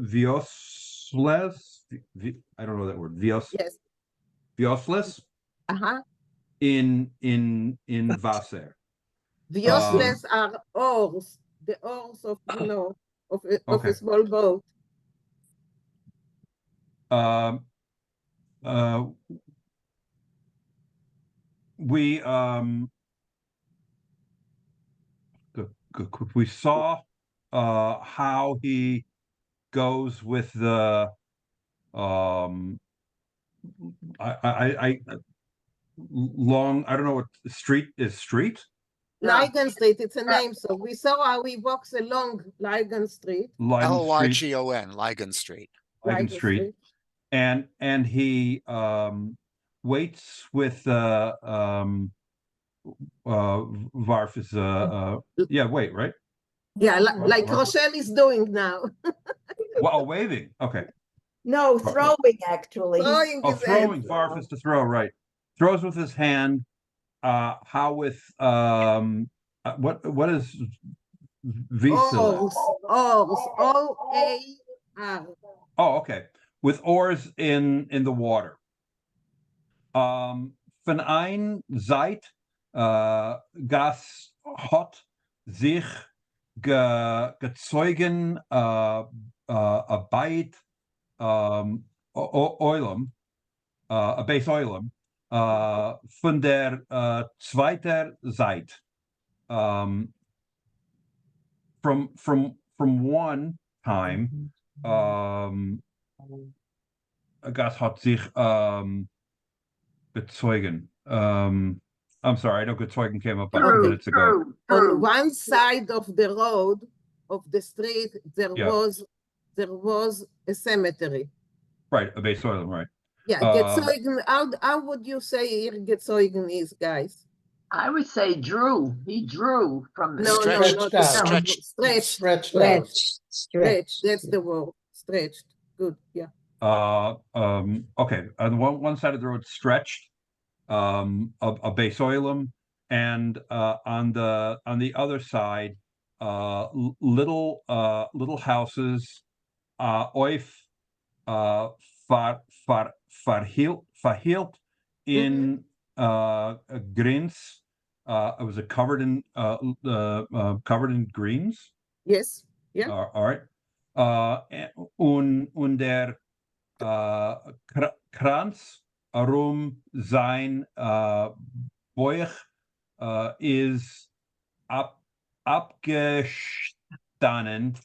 Viosles, I don't know that word, Yes. Viosles in Wasser. Viosles are oars, the oars of, of a small boat. We saw how he goes with the long, I don't know what street is. Lygon Street, it's a name. So we saw how he walks along Lygon Street. Lygon, Lygon Street. Lygon Street. And he waits with Varf is wait, right? Yeah, like Rochelle is doing now. Well, waving. Okay. No, throwing actually. Throwing. Varf is to throw, right? Throws with his hand. How with what is Vinkl? Oars, O-A-R. Oh, okay. With oars in the water. Von ein Zeit gas hot sich gezeugen a beit oilem a base oilem von der zweiter Zeit from one time gas hat sich bezeugen. I'm sorry, I know gezeugen came up 5 minutes ago. On one side of the road, of the street, there was a cemetery. Right, a base oil, right. Yeah, gezeugen, how would you say here gezeugen is, guys? I would say drew. He drew from No, Stretched. no, Stretched out. stretched. Stretched out. Stretch. That's the word. Stretched. Good. Yeah. Okay. On one side of the road, stretched, a base oilum, and on the other side, little houses, oif, verhielt in greens. It was covered in greens. Yes. Yeah. All right. Und der Kranz arum sein Bauch is abgestanden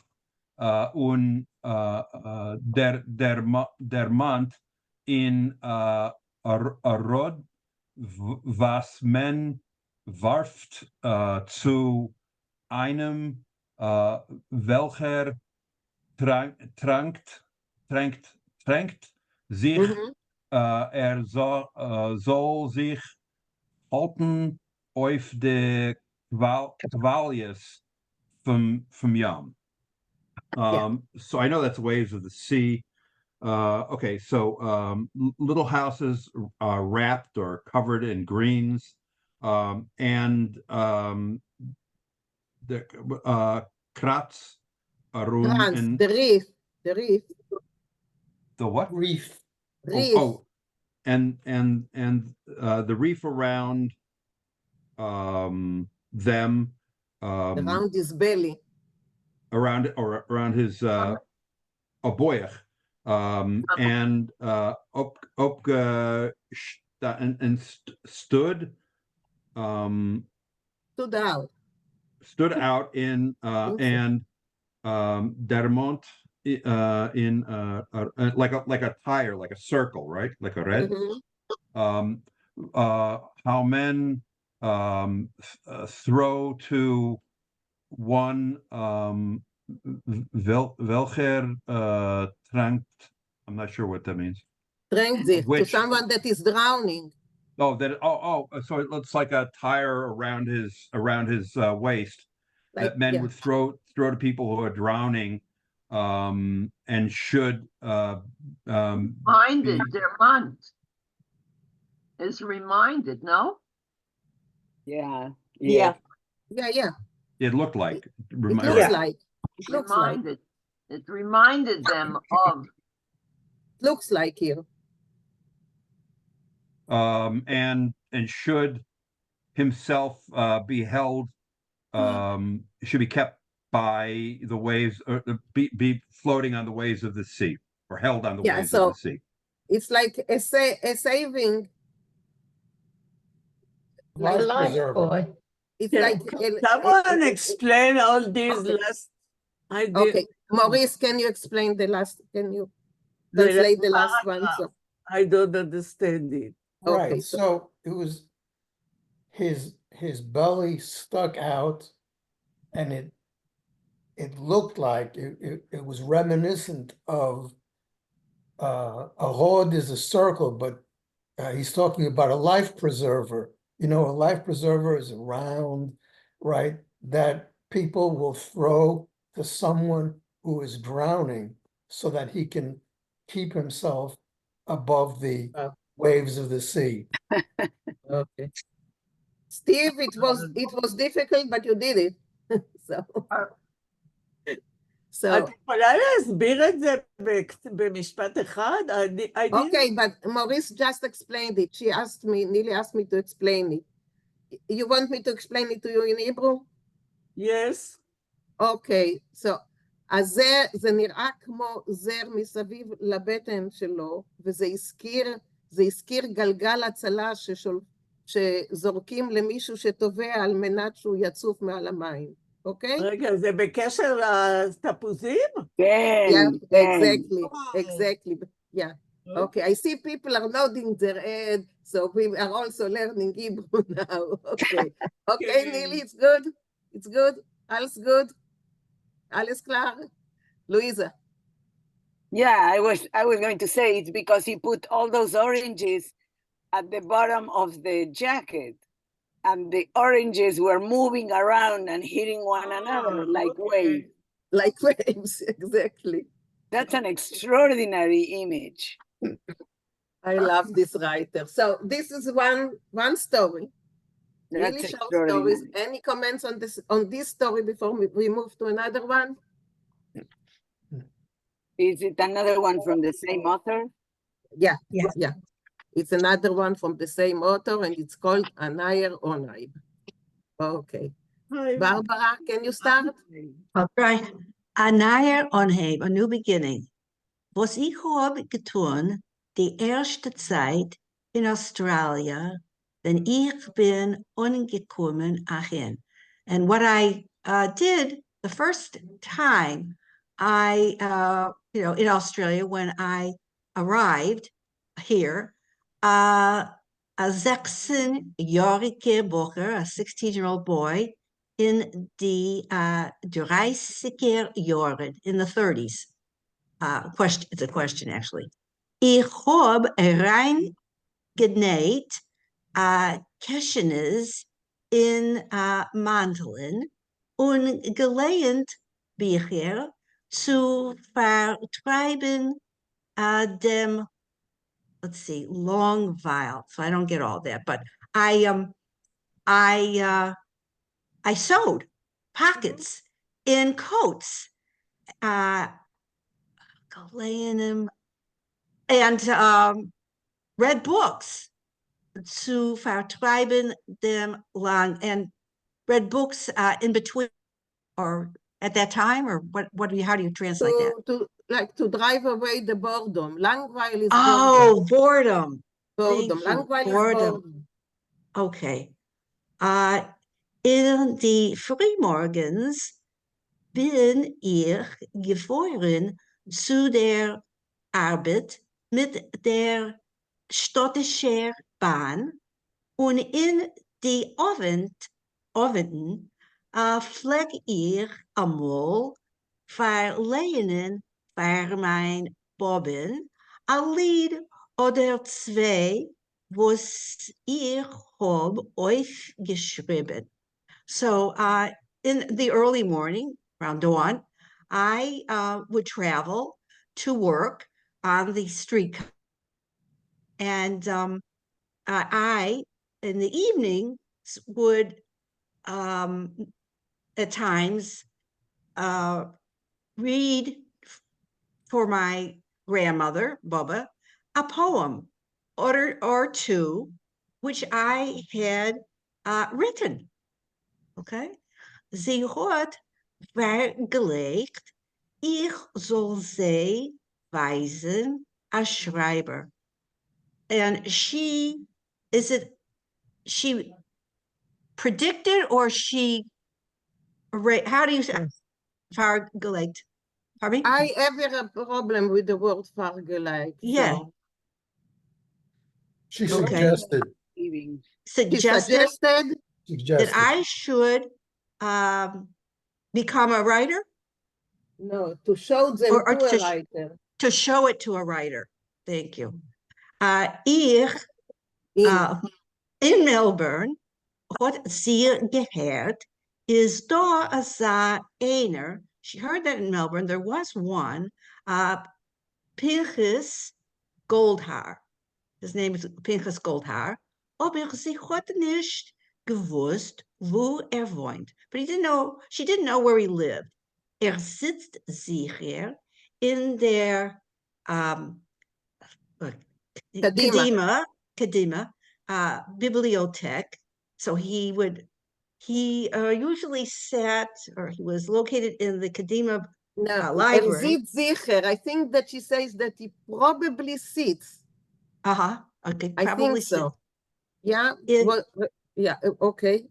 und der Mann in Rod, was man warft zu einem welcher tränkt sich, soll sich halten auf de Qualies vom Yam. So I know that's waves of the sea. Okay, so little houses are wrapped or covered in greens, and the kratz, and the reef. the what? Reef. And the reef around them, around his belly, around his boyach, and stood out in and Dermont in like a tire, like a circle, right? Like a red. How men throw to one welcher trankt. I'm not sure what that means. Drängt sich, to someone that is drowning. So it looks like a tire around his waist, like, that men would throw to people who are drowning, and should reminded their month is reminded, no? Yeah. It looked like. It reminded them of. Looks like you. And should himself be held, should be kept by the waves, or be floating on the waves of the sea, or held on the waves of the sea. It's like a saving. Life preserver. It's like someone explain all these last. Okay, Maurice, can you explain the last? Can you translate the last one? So. I don't understand it. Right. Okay, so it was his belly stuck out, and it looked like it was reminiscent of a rod is a circle, but he's talking about a life preserver. You know, a life preserver is a round, right, that people will throw to someone who is drowning so that he can keep himself above the waves of the sea. Okay. Steve, it was difficult, but you did it. את יכולה להסביר את זה במשפט אחד? Okay, but Maurice just explained it. Neely asked me to explain it. You want me to explain it to you in Hebrew? Yes. Okay, so, אז זה נראה כמו זר מסביב לבטן שלו, וזה הזכיר גלגל הצלה שזורקים למישהו שטובע על מנת שהוא יצוף מעל המים. Okay? רגע, זה בקשר לתפוזים? Yeah, exactly. Yeah. Okay, I see people are nodding their head, so we are also learning Hebrew now. Okay, Neely, it's good. Alles good. Alles klar. Louisa. Yeah, I was going to say it's because he put all those oranges at the bottom of the jacket. and the oranges were moving around and hitting one another like waves. Like waves, exactly. That's an extraordinary image. I love this writer. So this is one story. Really That's short stories. extraordinary. Any comments on this story before we move to another one? Is it another one from the same author? Yeah. It's another one from the same author, and it's called Anayer Onayb. Okay. Barbara, can you start? All right. Anayer Onheim, a new beginning. Was ich habe getan, die erste Zeit in Australia, wenn ich bin angekommen ahin. And what I did the first time in Australia, when I arrived here, a 16-jarige Bocher, a 16-year-old boy, in the 30er Jahren, in the 30s. It's a question, actually. Ich habe reingenäht Käschenes in Manteln und gelernt Bücher zu vertreiben dem, let's see, Longweil. So I don't get all that, but I sewed pockets in coats, gelernt and read books zu vertreiben dem lang, and read books in between or at that time, or how do you translate that? To drive away the boredom. Langweil is boredom. Boredom. Langweil is boredom. Okay. In die Frühmorgens bin ich gefahren zu der Arbeit mit der städtischen Bahn, und in die Abenden pfleg ich einmal verleihen für mein Bobbin a Lied oder zwei, was ich hab euch geschrieben. So in the early morning, around dawn, I would travel to work on the street, and I, in the evening, would at times read for my grandmother, Bubba, a poem or two, which I had written. Okay? Sie hat vergelegt, ich soll sie weisen als Schreiber. And she predicted, or she, how do you say, vergelegt? Pardon me? I have a problem with the word vergelegt. Yeah. So. She suggested. Suggested that I should become a writer? No, to show them or to a writer. To show it to a writer. Thank you. Ich in Melbourne, hat sie gehört, is da einer, she heard that in Melbourne, there was one, Pinchas Goldhaar. His name is Pinchas Goldhaar. Aber sie hat nicht gewusst, wo wohnt. But she didn't know where he lived. Sitzt sicher in der Kadima Bibliothek. So he usually sat, or he was located in the Kadima library. Sicher. I think that she says that he probably sits. Okay, I think so. Yeah. Yeah. Okay.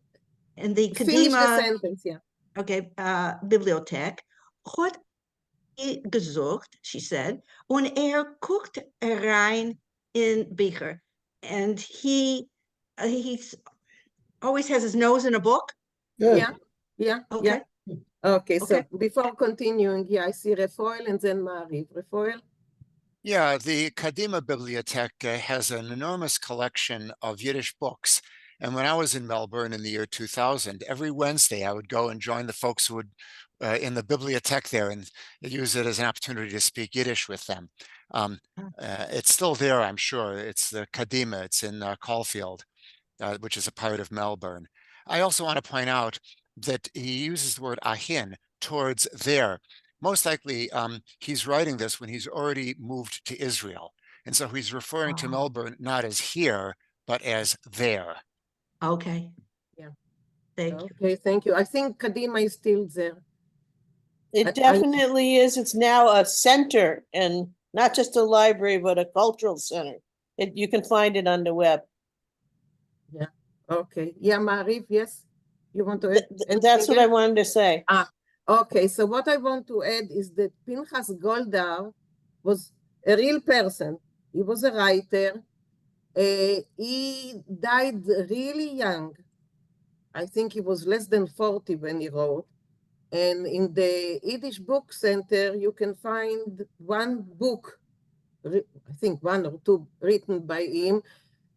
And the Kadima. Finish the sentence. Yeah. Okay. Bibliothek. Hat gezocht, she said, und guckt rein in Bücher. And he always has his nose in a book. Yeah. Okay. Yeah. Okay. So before continuing, I see Refoel and then Marie. Refoel. Yeah, the Kadima Bibliothek has an enormous collection of Yiddish books. And when I was in Melbourne in the year 2000, every Wednesday I would go and join the folks who would in the bibliothèque there and use it as an opportunity to speak Yiddish with them. It's still there, I'm sure. It's the Kadima, it's in Caulfield, which is a part of Melbourne. I also want to point out that he uses the word ahin, towards there. Most likely, he's writing this when he's already moved to Israel. And so he's referring to Melbourne not as here, but as there. Okay. Yeah. Thank you. Okay, thank you. I think Kadima is still there. It definitely is. It's now a center and not just a library, but a cultural center. You can find it on the web. Yeah. Okay. Yeah, Mariv, yes. You want to add anything That's what I else? wanted to say. Okay. So what I want to add is that Pinchas Goldar was a real person. He was a writer. He died really young. I think he was less than 40 when he wrote. And in the Yiddish Book Center, you can find one book, I think one or two written by him.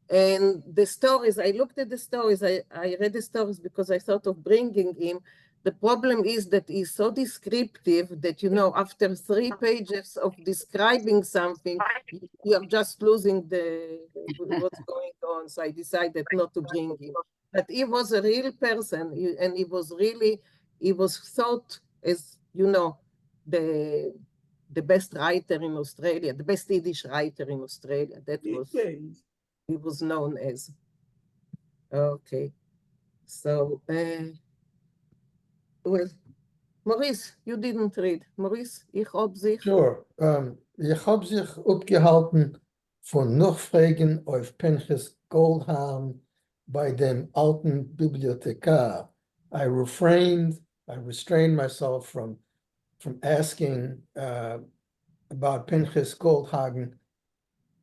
And the stories, I looked at the stories, I read the stories because I thought of bringing him. The problem is that he's so descriptive that, you know, after 3 pages of describing something, you're just losing what's going on. So I decided not to bring him. But he was a real person, and he was thought as, you know, the best writer in Australia, the best Yiddish writer in Australia. That was, he was known as. Okay. So, well, Maurice, you didn't read. Maurice, ich hab sich. Sure. Ich hab sich abgehalten von Nachfragen auf Pinchas Goldhahn bei dem alten Bibliothekar. I restrained myself from asking about Pinchas Goldhagen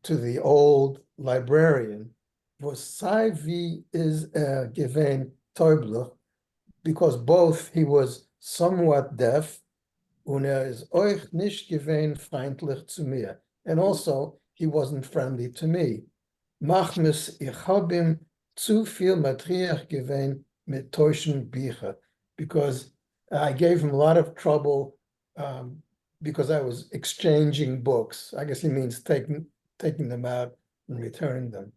to the old librarian. Was sei wie is gewesen Teublich, because both he was somewhat deaf und is euch nicht gewesen freundlich zu mir. And also, he wasn't friendly to me. Machmis, ich hab ihm zu viel Material gewesen mit täuschen Bücher, because I gave him a lot of trouble because I was exchanging books. I guess he means taking them out and returning them.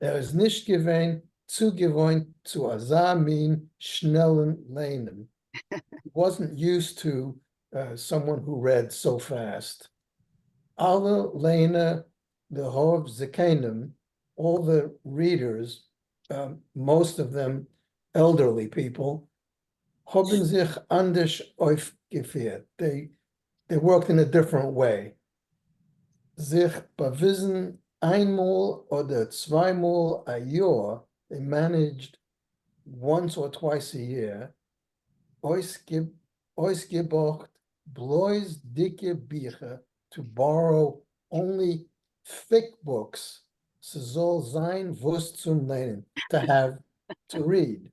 Is nicht gewesen zugewohnt zu azamin schnellen Lehnen. Wasn't used to someone who read so fast. Alle Lena, the Hov Zekanim, all the readers, most of them elderly people, haben sich anders aufgeführt. They worked in a different way. Sich bewiesen einmal oder zweimal a Jahr, they managed once or twice a year, ausgebracht bloß dicke Bücher, to borrow only thick books, so soll sein was zum Lernen, to have to read.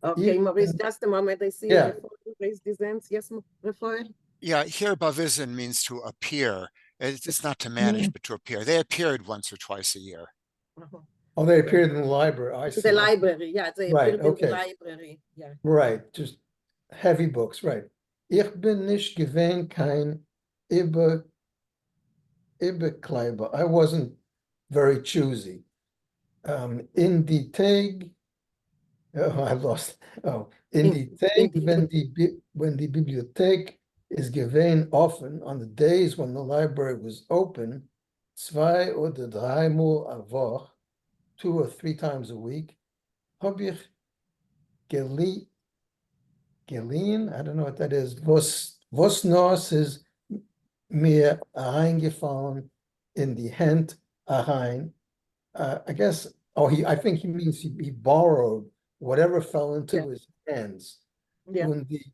Okay, Maurice, just a moment. I see Rafael raised his hands. Yes, Rafael? Yeah, here bavizin means to appear. It's not to manage, but to appear. They appeared once or twice a year. Oh, they appeared in the library. I see. The library, yeah, they appeared in the library. Yeah. Right, just heavy books, right. Ich bin nicht gewesen kein Überkleiber. I wasn't very choosy. In die Tag, I lost. In die Tag, when the Bibliothek is gewesen often on the days when the library was open, 2 oder 3 Mal a Woche, 2 or 3 times a week, hab ich geliehen, I don't know what that is, was nos is mir eingefallen in die Hand rein. I guess, I think he means he borrowed whatever fell into his hands. Yeah. Und die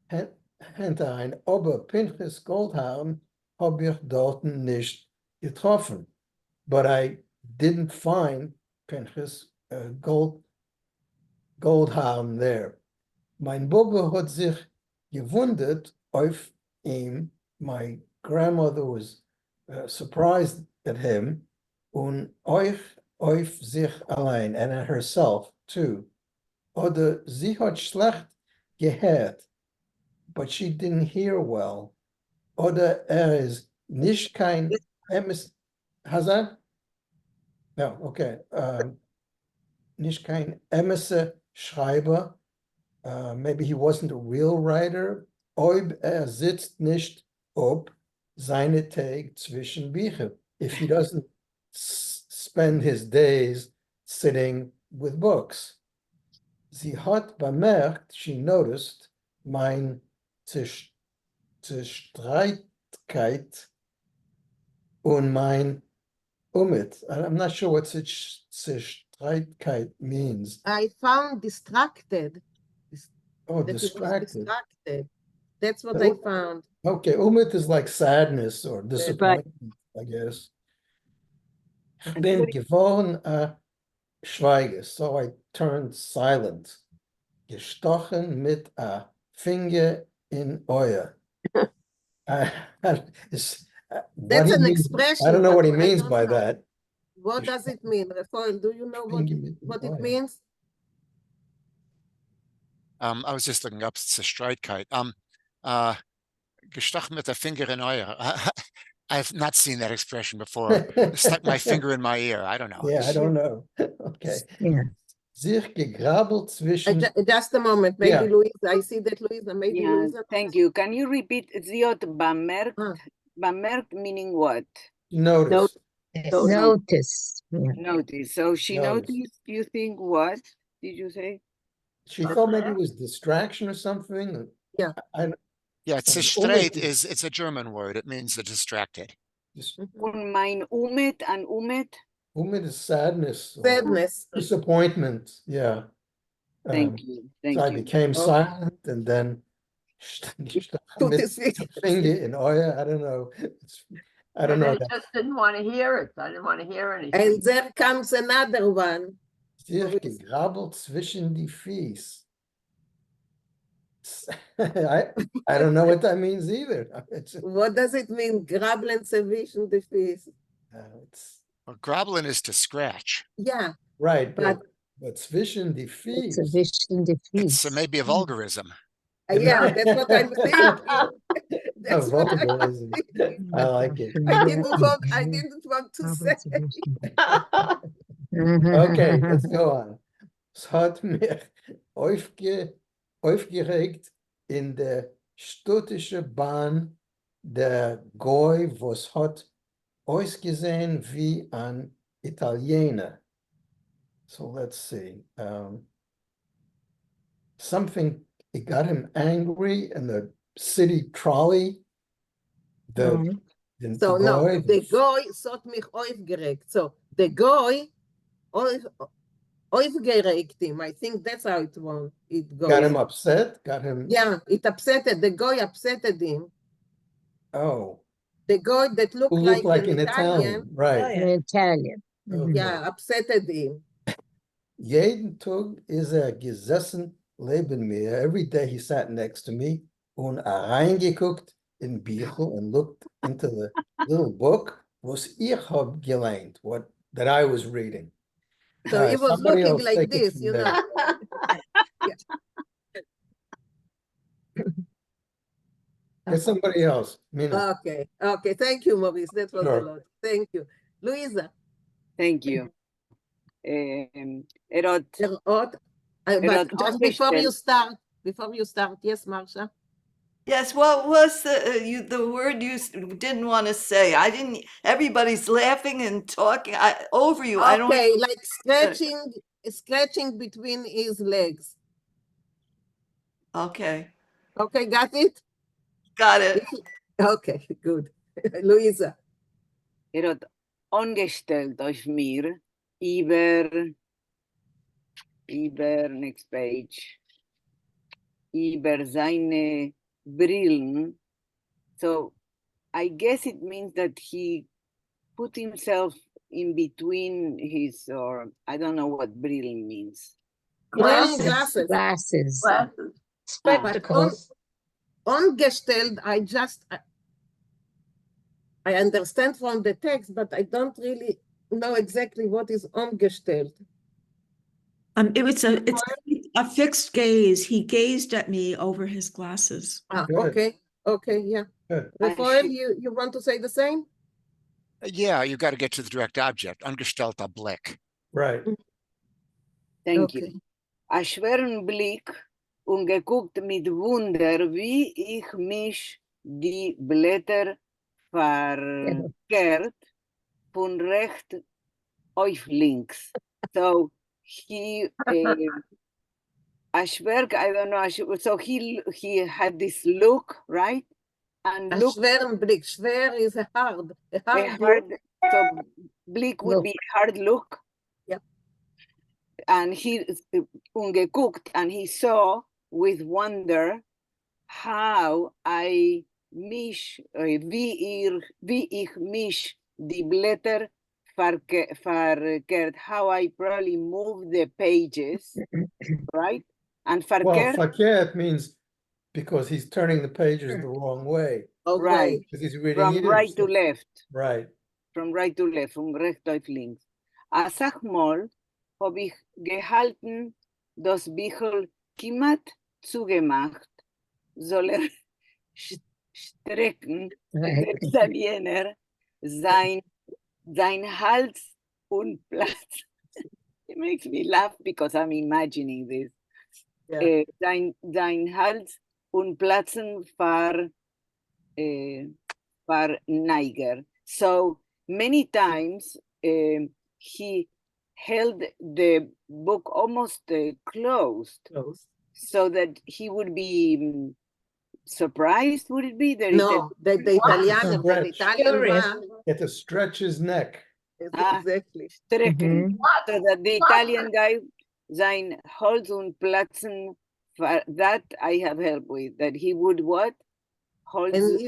Hand rein, aber Pinchas Goldhahn hab ich dort nicht getroffen. But I didn't find Pinchas Goldhahn there. Mein Bube hat sich gewundert auf ihm. My grandmother was surprised at him. Und euch auf sich allein, and at herself too. Oder sie hat schlecht gehört, but she didn't hear well. Oder is nicht kein emes, Hazan? No, okay. Nicht kein emisse Schreiber. Maybe he wasn't a real writer. Ob sitzt nicht ob seine Tag zwischen Büchern. If he doesn't spend his days sitting with books. Sie hat bemerkt, she noticed, mein Zerstreitkeit und mein Umit. I'm not sure what Zerstreitkeit means. I found distracted. Oh, That he was distracted. distracted. That's what I found. Okay, Umit is like sadness or disappointment, I guess. Ich bin geworden Schweiger, so I turned silent. Gestochen mit a Finger in Euer. That's an expression. I don't know what he but means don't by know. that. What does it mean, Rafael? Do you know what it means? I was just looking up Zerstreitkeit. Gestochen mit der Finger in Euer. I've not seen that expression before. Stuck my finger in my ear. I don't know. Yeah, I don't know. Okay. Yeah. Sich gegrabbelt zwischen. Just a moment. Maybe Yeah. Louisa. I see that Louisa. Maybe Yeah, Louisa. thank you. Can you repeat Ziot bemerkt? Bemerkt meaning what? Notice. Notice. Yeah. Notice. So she noticed, you think what? Did you say? She thought maybe it was distraction or something. Yeah. Yeah, Zerstreit it's a German word. It means distracted. Und mein Umit and Umit? Umit is sadness. Sadness. Disappointment. Yeah. Thank you. Thank so you. I became silent and then finger in Euer. I don't know. I don't know. I just didn't want to hear it. I didn't want to hear anything. And there comes another one. Sich gegrabbelt zwischen die Fies. I don't know what that means either. What does it mean? Grabbeln zwischen die Fies. Well, grabbeln is to scratch. Yeah. Right, but zwischen die Fies. Zwischen die Fies. It's maybe a vulgarism. Yeah, that's what I'm thinking. That's what I'm thinking. I like it. I didn't want to say. Okay, let's go on. Es hat mich aufgeregt in der städtische Bahn der Goy, was hat ausgesehen wie ein Italiener. So let's see. Something, it got him angry in the city trolley. The Goy hat mich aufgeregt. So the Goy aufgeregt him. I think that's how it goes. Got him upset? Got him... Yeah, it upsetted. The Goy upsetted him. Oh. The Goy that looked like an Italian. Right. An Italian. Yeah, upsetted him. Jeden Tag ist gesessen neben mir. Every day he sat next to me und reingeguckt in Vinkl and looked into the little book was ich hab gelernt, that I was reading. So he was looking like this, you know. Get somebody else. Mina. Okay. Thank you, Maurice. That was a lot. Thank you. Louisa. Thank you. But just before you start, yes, Marsha. Yes, what was the word you didn't want to say? I didn't. Everybody's laughing and talking over you. Okay, I don't. Like scratching between his legs. Okay. Okay, got it? Got it. Okay, good. Luisa. Hat angestellt auf mir über next page, über seine Brillen. So I guess it means that he put himself in between his, or I don't know what Brillen means. Glasses. Spectacles. Angestellt, I understand from the text, but I don't really know exactly what is umgestellt. It's a fixed gaze. He gazed at me over his glasses. Okay, yeah. And Rafael, she- you want to say the same? Yeah, you got to get to the direct object. Angestellter Blick. Right. Thank you. A schweren Blick und geguckt mit Wunder, wie ich mich die Blätter verkehrt von rechts auf links. So he, Ashberg, I don't know, so he had this look, right? And A look, schweren Blick. Schwer is a hard hard, look. so Blick would be hard look. Yeah. And he ungeguckt, and he saw with wonder how I mich, wie ich mich die Blätter verkehrt, how I probably move the pages, right? And Well, verkehrt, verkehrt means because he's turning the pages the wrong way. right, Because he's reading from Yiddish. right to left. Right. From right to left, from rechts auf links. A sag mal, hab ich gehalten, das Bichel kimat zugemacht, soll strecken, der Italiener, sein Hals und Platz. It makes me laugh because I'm imagining this. Yeah. Sein Hals und Platzen Niger. So many times he held the book almost closed, so that he would be surprised. Would it be? No, the Italiano, the Italian one. It to stretch his neck. Exactly. Strecken. So that the Italian guy, sein Holz und Platzen, that I have help with, that he would what? Holz. And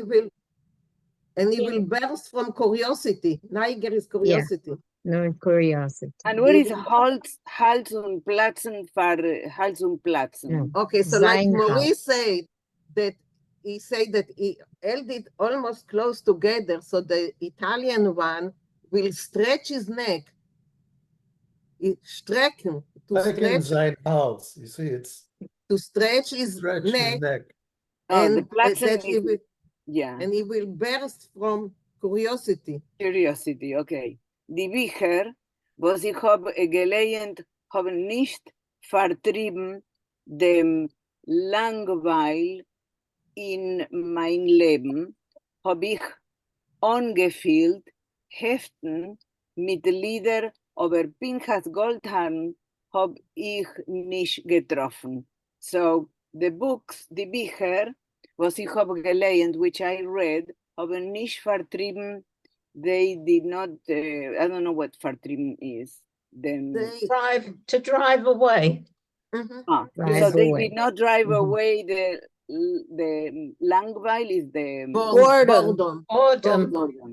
he will burst from curiosity. Niger is curiosity. No curiosity. And what is Hals und Platzen for Hals und Platzen? Okay, so like Sein Maurice said, that he said that he held it almost close together, so the Italian one will stretch his neck. Strecken, to Strecken stretch, sein Hals. You see, it's to stretch his neck, the and Platzen that he is, will, yeah. and he will burst from curiosity. Curiosity, okay. Die Bücher, was ich habe gelehnt, haben nicht vertrieben dem Langweil in mein Leben, habe ich angefühlt, Heften mit Lieder, aber Pinchas Goldhahn habe ich nicht getroffen. So the books, die Bücher, was ich habe gelehnt, which I read, haben nicht vertrieben. They did not, I don't know what vertrieben is. To drive away. So they did not drive away the Langweil is the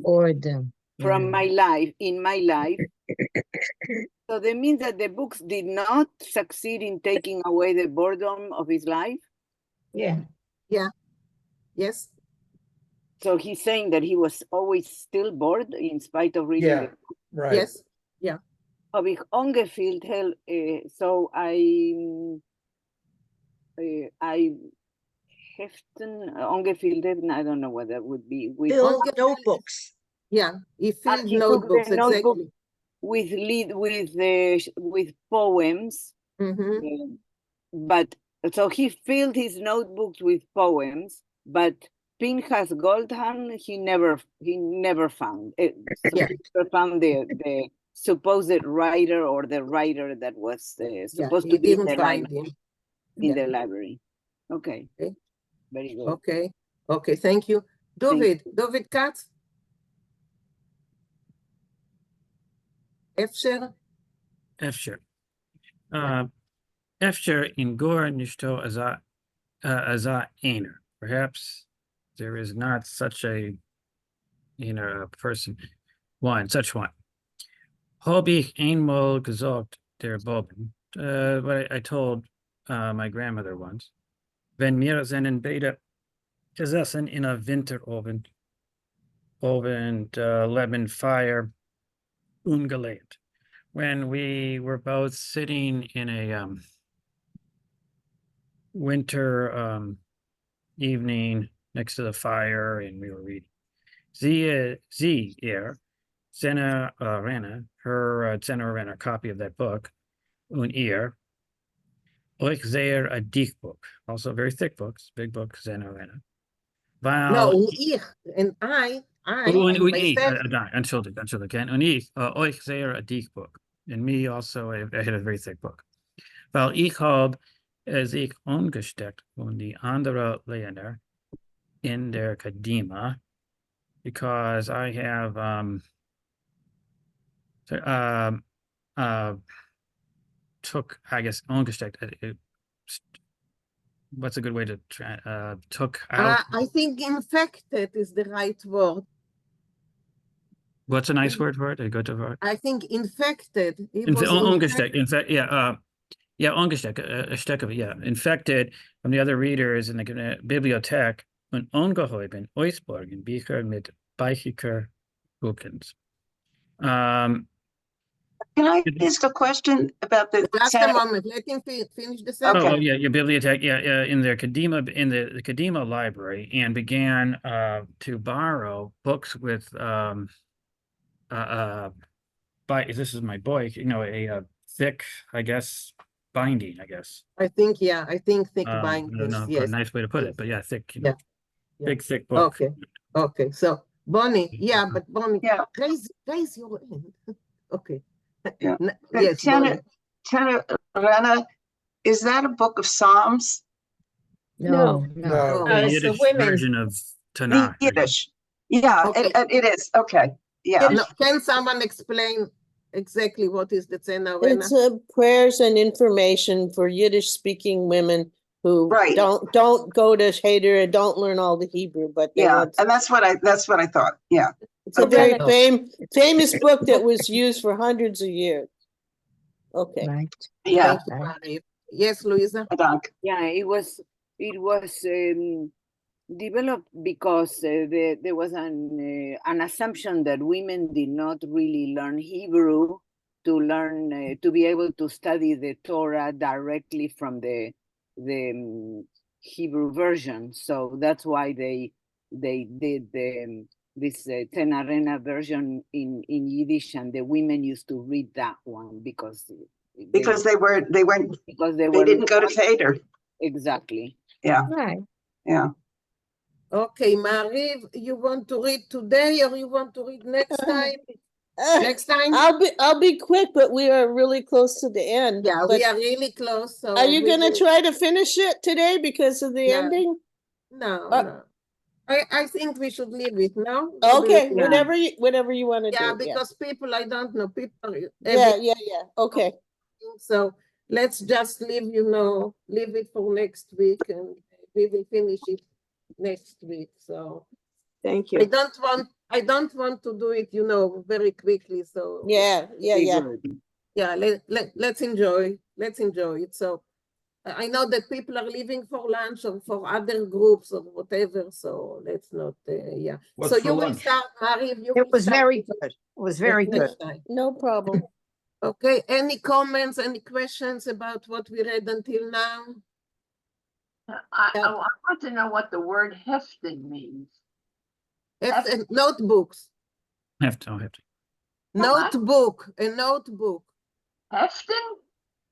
Boredom. from my life, in my life. So that means that the books did not succeed in taking away the boredom of his life. Yeah. Yes. So he's saying that he was always still bored in spite of reading the book. Right. Yes. Yeah. Habe ich angefühlt, so I heften, angefühlt, I don't know what that would be. With Filled notebooks. Yeah, he filled he took notebooks, the notebook exactly. with poems. But so he filled his notebooks with poems, but Pinchas Goldhahn he never found it. Yeah. He found the supposed writer or the writer that was supposed to be in the library. The library. Okay. Very good. Okay, thank you. David Katz. Efsher. Efsher in Gor Nishto Aza Einer. Perhaps there is not such a person, such one. Hobich einmal gesagt der Boben. What I told my grandmother once. Wenn wir seinen beide gesessen in a Winteroven, and lemon fire, ungelebt. When we were both sitting in a winter evening next to the fire, and we were reading. Sie Zena Rena, her Zena Rena copy of that book, und ihr, euch sehr a dick book, also very thick books, big book, Zena Rena. No, und ich, and I Und ich, myself. Entschuldigung, und ich, euch sehr a dick book, and me also, I had a very thick book. Weil ich habe sich angesteckt von die andere Länder in der Kadima, because I have took, I guess, angesteckt. What's a good way to try? Took out. I think infected is the right word. What's a nice word for it? A good word? I think infected. It was infected. In fact, yeah, angesteckt, yeah, infected from the other readers in the Bibliothek und ungeheuben Ausborgen Bücher mit Beichiker Wilkins. Can I ask a question about the Just a moment, let him finish the sentence. Oh, yeah, your bibliothèque, in their Kadima, in the Kadima library, and began to borrow books with this is my boy, a thick, I guess, binding, I guess. I think thick I bindings, don't know, yes. a nice way to put it, but yeah, thick, Yeah. big, thick book. Okay, so Bonnie, but Bonnie, raise your hand. Okay. Yeah. Yes, Tana Rena, is that a book of Psalms? No. The It's the Yiddish women's. version of The Tanakh. Yiddish. Yeah, Okay. it is. Okay. Yeah. No, can someone explain exactly what is the Tzena Rena? It's prayers and information for Yiddish speaking women who Right. don't go to Cheder and don't learn all the Hebrew, but they want. And that's what I thought. Yeah. It's a very famous book that was used for hundreds of years. Okay. Right. Yeah. Thank you, Marie. Yes, Louisa. Yeah, it was developed because there was an assumption that women did not really learn Hebrew to learn to be able to study the Torah directly from the Hebrew version. So that's why they did this Tzena Rena version in Yiddish, and the women used to read that one because they didn't go to Cheder. Exactly. Yeah. Right. Yeah. Okay, Marie, you want to read today or you want to read next time? Next time? I'll be quick, but we are really close to the end. Yeah, but we are really close. So are you gonna try to finish it today because of the ending? No. I think we should leave it now. Okay, whatever you want to do. Yeah, because people, I don't know, people. Yeah. Okay. So let's just leave it for next week, and we will finish it next week. So thank you. I don't want to do it, very quickly. So yeah. Let's enjoy it. So I know that people are leaving for lunch or for other groups or whatever. So let's not. What's so for you lunch? will start, Marie. It was very good. It was very good. No problem. Okay. Any comments? Any questions about what we read until now? I want to know what the word hefting means. Notebooks. Hefting. Notebook. A notebook. Hefting?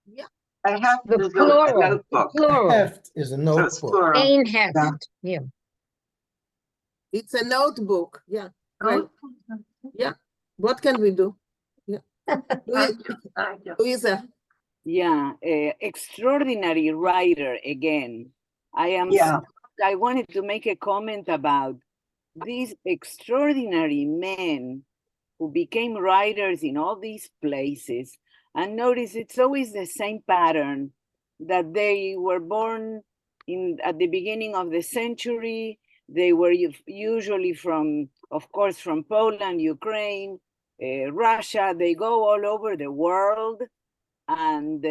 Yeah. I have The to do plural. a notebook. Plural. Heft is a So it's notebook. plural. Ein heft. Yeah. It's a notebook. Yeah. Right. Oh. Yeah. What can we do? Yeah. Louisa. Yeah, extraordinary writer again. I wanted to make a comment about these extraordinary men who became writers in all these places. And notice it's always the same pattern, that they were born at the beginning of the century. They were usually from Poland, Ukraine, Russia. They go all over the world. And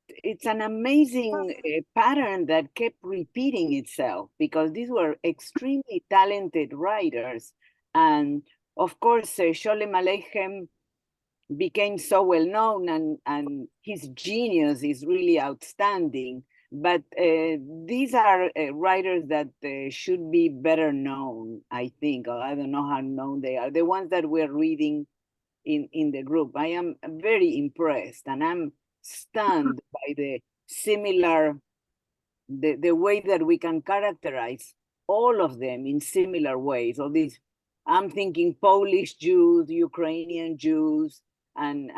it's an amazing pattern that kept repeating itself, because these were extremely talented writers, and of course, Sholem Aleichem became so well known, and his genius is really outstanding. But these are writers that should be better known, I think. I don't know how known they are. The ones that we're reading in the group. I am very impressed, and I'm stunned by the similar, the way that we can characterize all of them in similar ways. All these, I'm thinking Polish Jews, Ukrainian Jews, and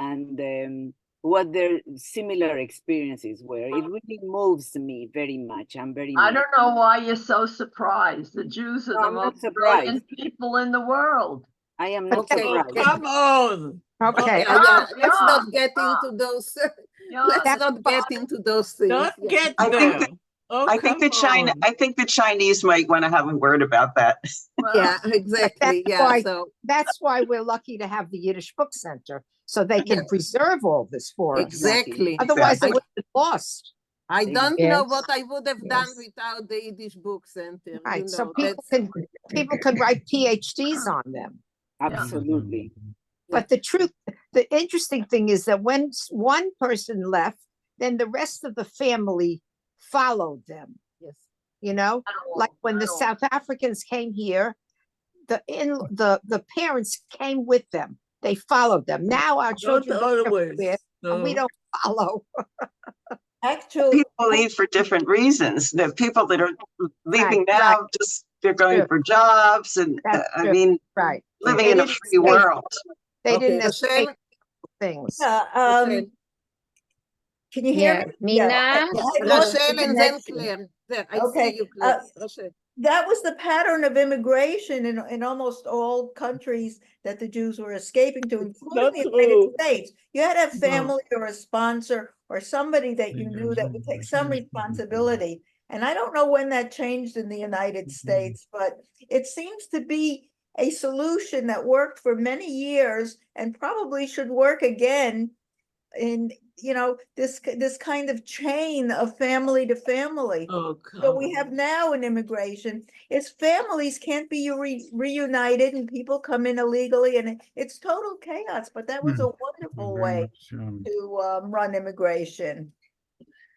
what their similar experiences were. It really moves me very much. I'm very I moved. don't know why you're so surprised. The Jews are the I'm not most brilliant surprised. people in the world. I am not Okay, surprised. Come on. Okay, yeah. Let's not get into those. Let's That's not get into those things. Don't Yeah. get I think there. Oh, I think come on. I think the Chinese might want to have a word about that. Yeah, exactly. Yeah. So That's why we're lucky to have the Yiddish Book Center, so they can Yeah. preserve all this for us. Exactly. Otherwise, I- it would have been lost. I don't know Yes. what I would have done Yes. without the Yiddish Book Center. Right, You so know, people can write PhDs on them. Absolutely. But the interesting thing is that when one person left, then the rest of the family followed them. Yes. You know, like when the South Africans came here, the parents came with them. They followed them. Now our children Not go always. everywhere, and we No. don't follow. Actually, People leave for different reasons. The people that are leaving Right, now, just they're going True. for jobs, and That's I true. mean, Right. living They in a didn't free escape. world. They Okay, didn't Rochelle? escape things. yeah, Rochelle, can you hear Yeah, me? Yeah. Mina? I lost the Rochelle and then connection. Claire. There, I Okay, see you, Claire. Rochelle. That was the pattern of immigration in almost all countries that the Jews were escaping to, including the United States. You had to have family or a sponsor or somebody that you knew that would take some responsibility. And I don't know when that changed in the United States, but it seems to be a solution that worked for many years and probably should work again in, you know, this kind of chain of family to family. Oh, What we have now in immigration is families can't be reunited and people come in illegally, and it's total chaos. But that was a wonderful way to run immigration.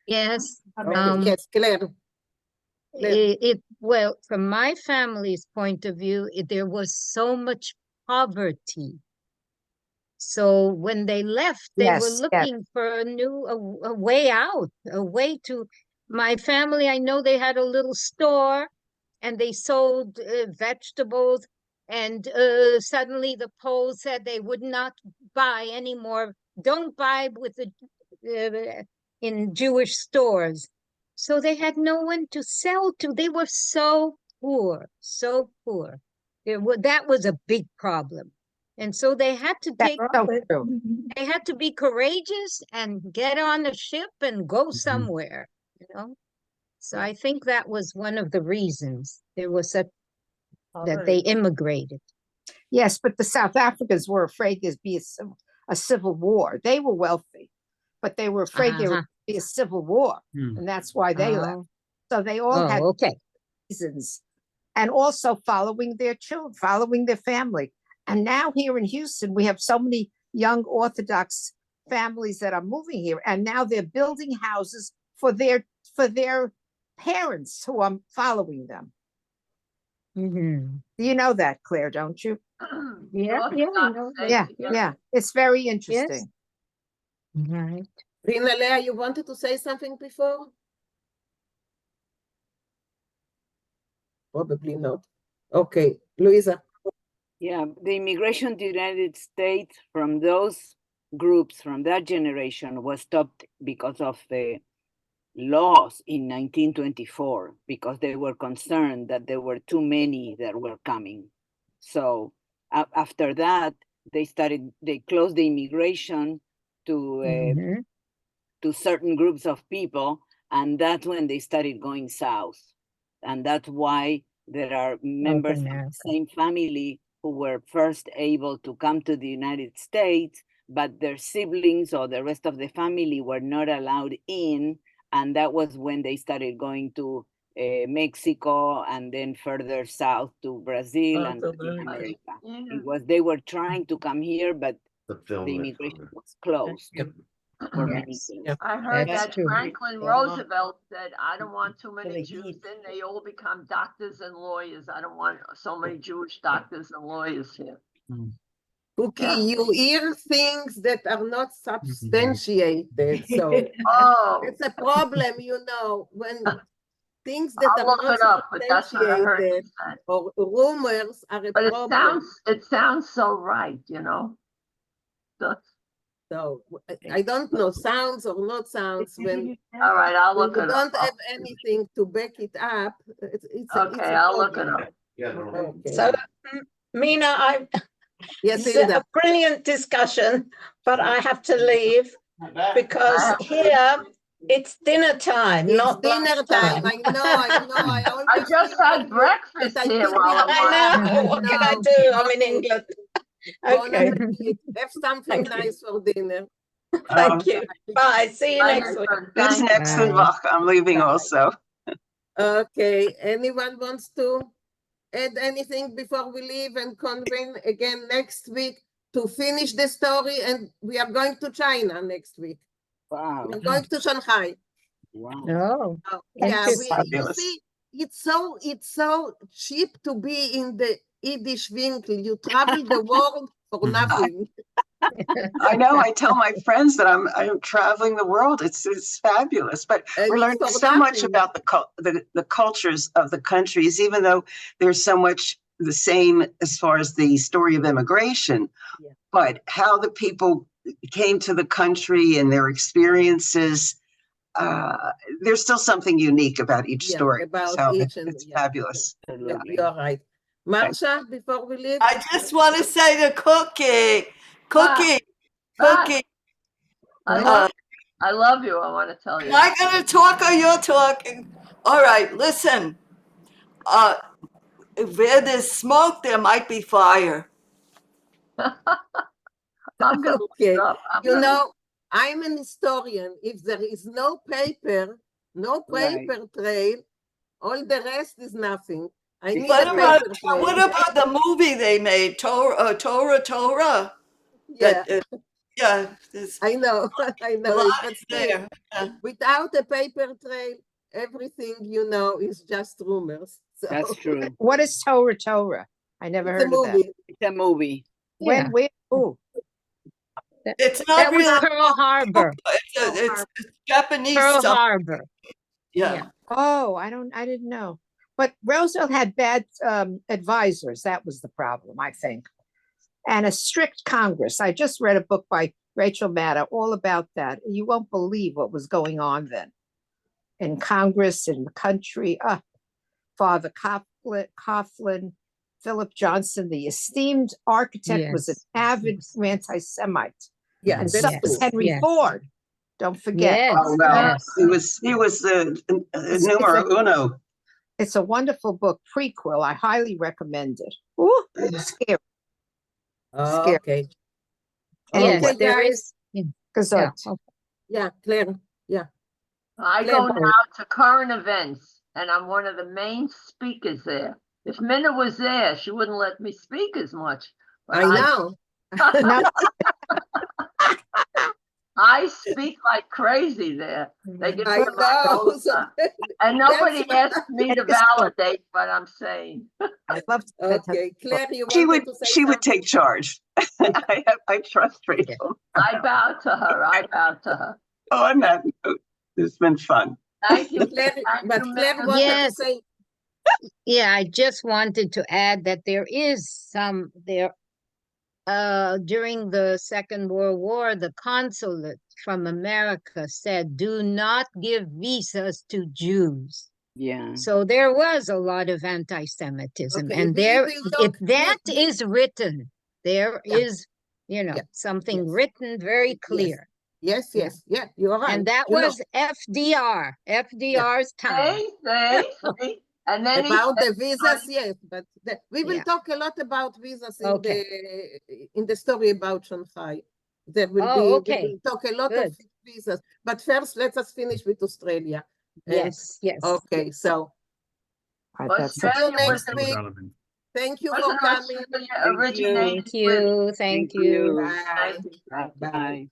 Yes. Yes, Claire. Well, from my family's point of view, there was so much poverty. So when they left, they were looking for a way out, a way to. My family, I know they had a little store, and they sold vegetables. And suddenly the Poles said they would not buy anymore. Don't buy with in Jewish stores. So they had no one to sell to. They were so poor, so poor. That was a big problem. And so they had to they had to be courageous and get on a ship and go somewhere, you know. So I think that was one of the reasons there was that they immigrated. Yes, but the South Africans were afraid there'd be a civil war. They were wealthy, but they were afraid there would be a civil war, and that's why they left. So they all had reasons, and also following their children, following their family. And now here in Houston, we have so many young Orthodox families that are moving here, and now they're building houses for their parents who are following them. You know that, Claire, don't you? Yeah, it's very interesting. Right. Rina Lea, you wanted to say something before? Probably not. Okay, Luisa. Yeah, the immigration to the United States from those groups, from that generation, was stopped because of the laws in 1924, because they were concerned that there were too many that were coming. So after that, they closed the immigration to certain groups of people, and that's when they started going south. And that's why there are members of the same family who were first able to come to the United States, but their siblings or the rest of the family were not allowed in. And that was when they started going to Mexico, and then further south to Brazil and Latin America. They were trying to come here, but the immigration was closed for many years. I heard that Franklin Roosevelt said, I don't want too many Jews in. They all become doctors and lawyers. I don't want so many Jewish doctors and lawyers here. Cookie, you hear things that are not substantiated. So it's a problem, when things that I'll are look not it up, but that's what I heard you substantiated said. or rumors are a But problem. it sounds so right, So I don't know, sounds or not sounds, when all right, I'll look you it don't up. have anything to back it up, it's Okay, a I'll look it problem. up. Okay. So, Mina, Yes, it's a Hilda. brilliant discussion, but I have to leave because here it's dinner time, It's not dinner lunchtime. time. I know. I always I just had think breakfast that I here keep while it I'm I know. What can I do? I'm in England. Okay. Have something nice for dinner. Thank you. Bye. See you next week. Bis nächste Woche. I'm leaving also. Okay. Anyone wants to add anything before we leave and convene again next week to finish the story? And we are going to China next week. Wow. We're going to Shanghai. Wow. Oh, yeah, you see, it's so cheap to be in the Yiddish Vinkl. You travel the world for nothing. I know. I tell my friends that I'm traveling the world. It's fabulous. But we're learning so much about the cultures of the countries, even though there's so much the same as far as the story of immigration. Yeah. But how the people came to the country and their experiences. There's still something unique about each story. So it's fabulous. Yeah, you're right. Marsha, before we leave? I just want to say to Cookie. I love you. I want to tell you. Am I going to talk or you're talking? All right, listen. Where there's smoke, there might be fire. I'm going to okay. I'm an historian. If there is no paper trail, all the rest is nothing. I need a paper trail. What about the movie they made, Torah? Yeah. Yeah. I know it, but still, without a paper trail, everything is just rumors. So. That's true. What is Torah? I never heard of that. It's a movie. When? Who? It's not really Pearl Harbor. It's Japanese Pearl stuff. Harbor. Yeah. Oh, I didn't know. But Roosevelt had bad advisors. That was the problem, I think. And a strict Congress. I just read a book by Rachel Maddow all about that. You won't believe what was going on then in Congress, in the country. Father Coughlin, Philip Johnson, the esteemed architect, was an avid anti-Semite. Yeah, and so was Henry Ford. Don't forget. Yes. Oh, well, he was the numero uno. It's a wonderful book, prequel. I highly recommend it. Ooh, scary. Oh, okay. Anyway, Okay, there guys. Yeah, Claire. Yeah. I go now to current events, and I'm one of the main speakers there. If Minna was there, she wouldn't let me speak as much. I know. I speak like crazy there. They get I know. And nobody asked me to validate what I'm saying. I love Okay, Claire, she would take charge. I trust Rachel. I bow to her. Oh, on that note, it's been fun. Thank you. Claire wanted to say. Yeah, I just wanted to add that there is some there. During the Second World War, the consulate from America said, do not give visas to Jews. Yeah. So there was a lot of anti-Semitism. Okay, and that is written. There is, something written very clear. Yes, you're right. And that was FDR's time. And then about the visas, yes, but we will talk a lot about visas in the story about Shanghai. There will we will talk a lot of visas. But first, let us finish with Australia. Yes. Okay, so Australia was next week. relevant. Thank you for wasn't coming. Australia originated Thank you. with Thank you. Bye. Bye. Bye.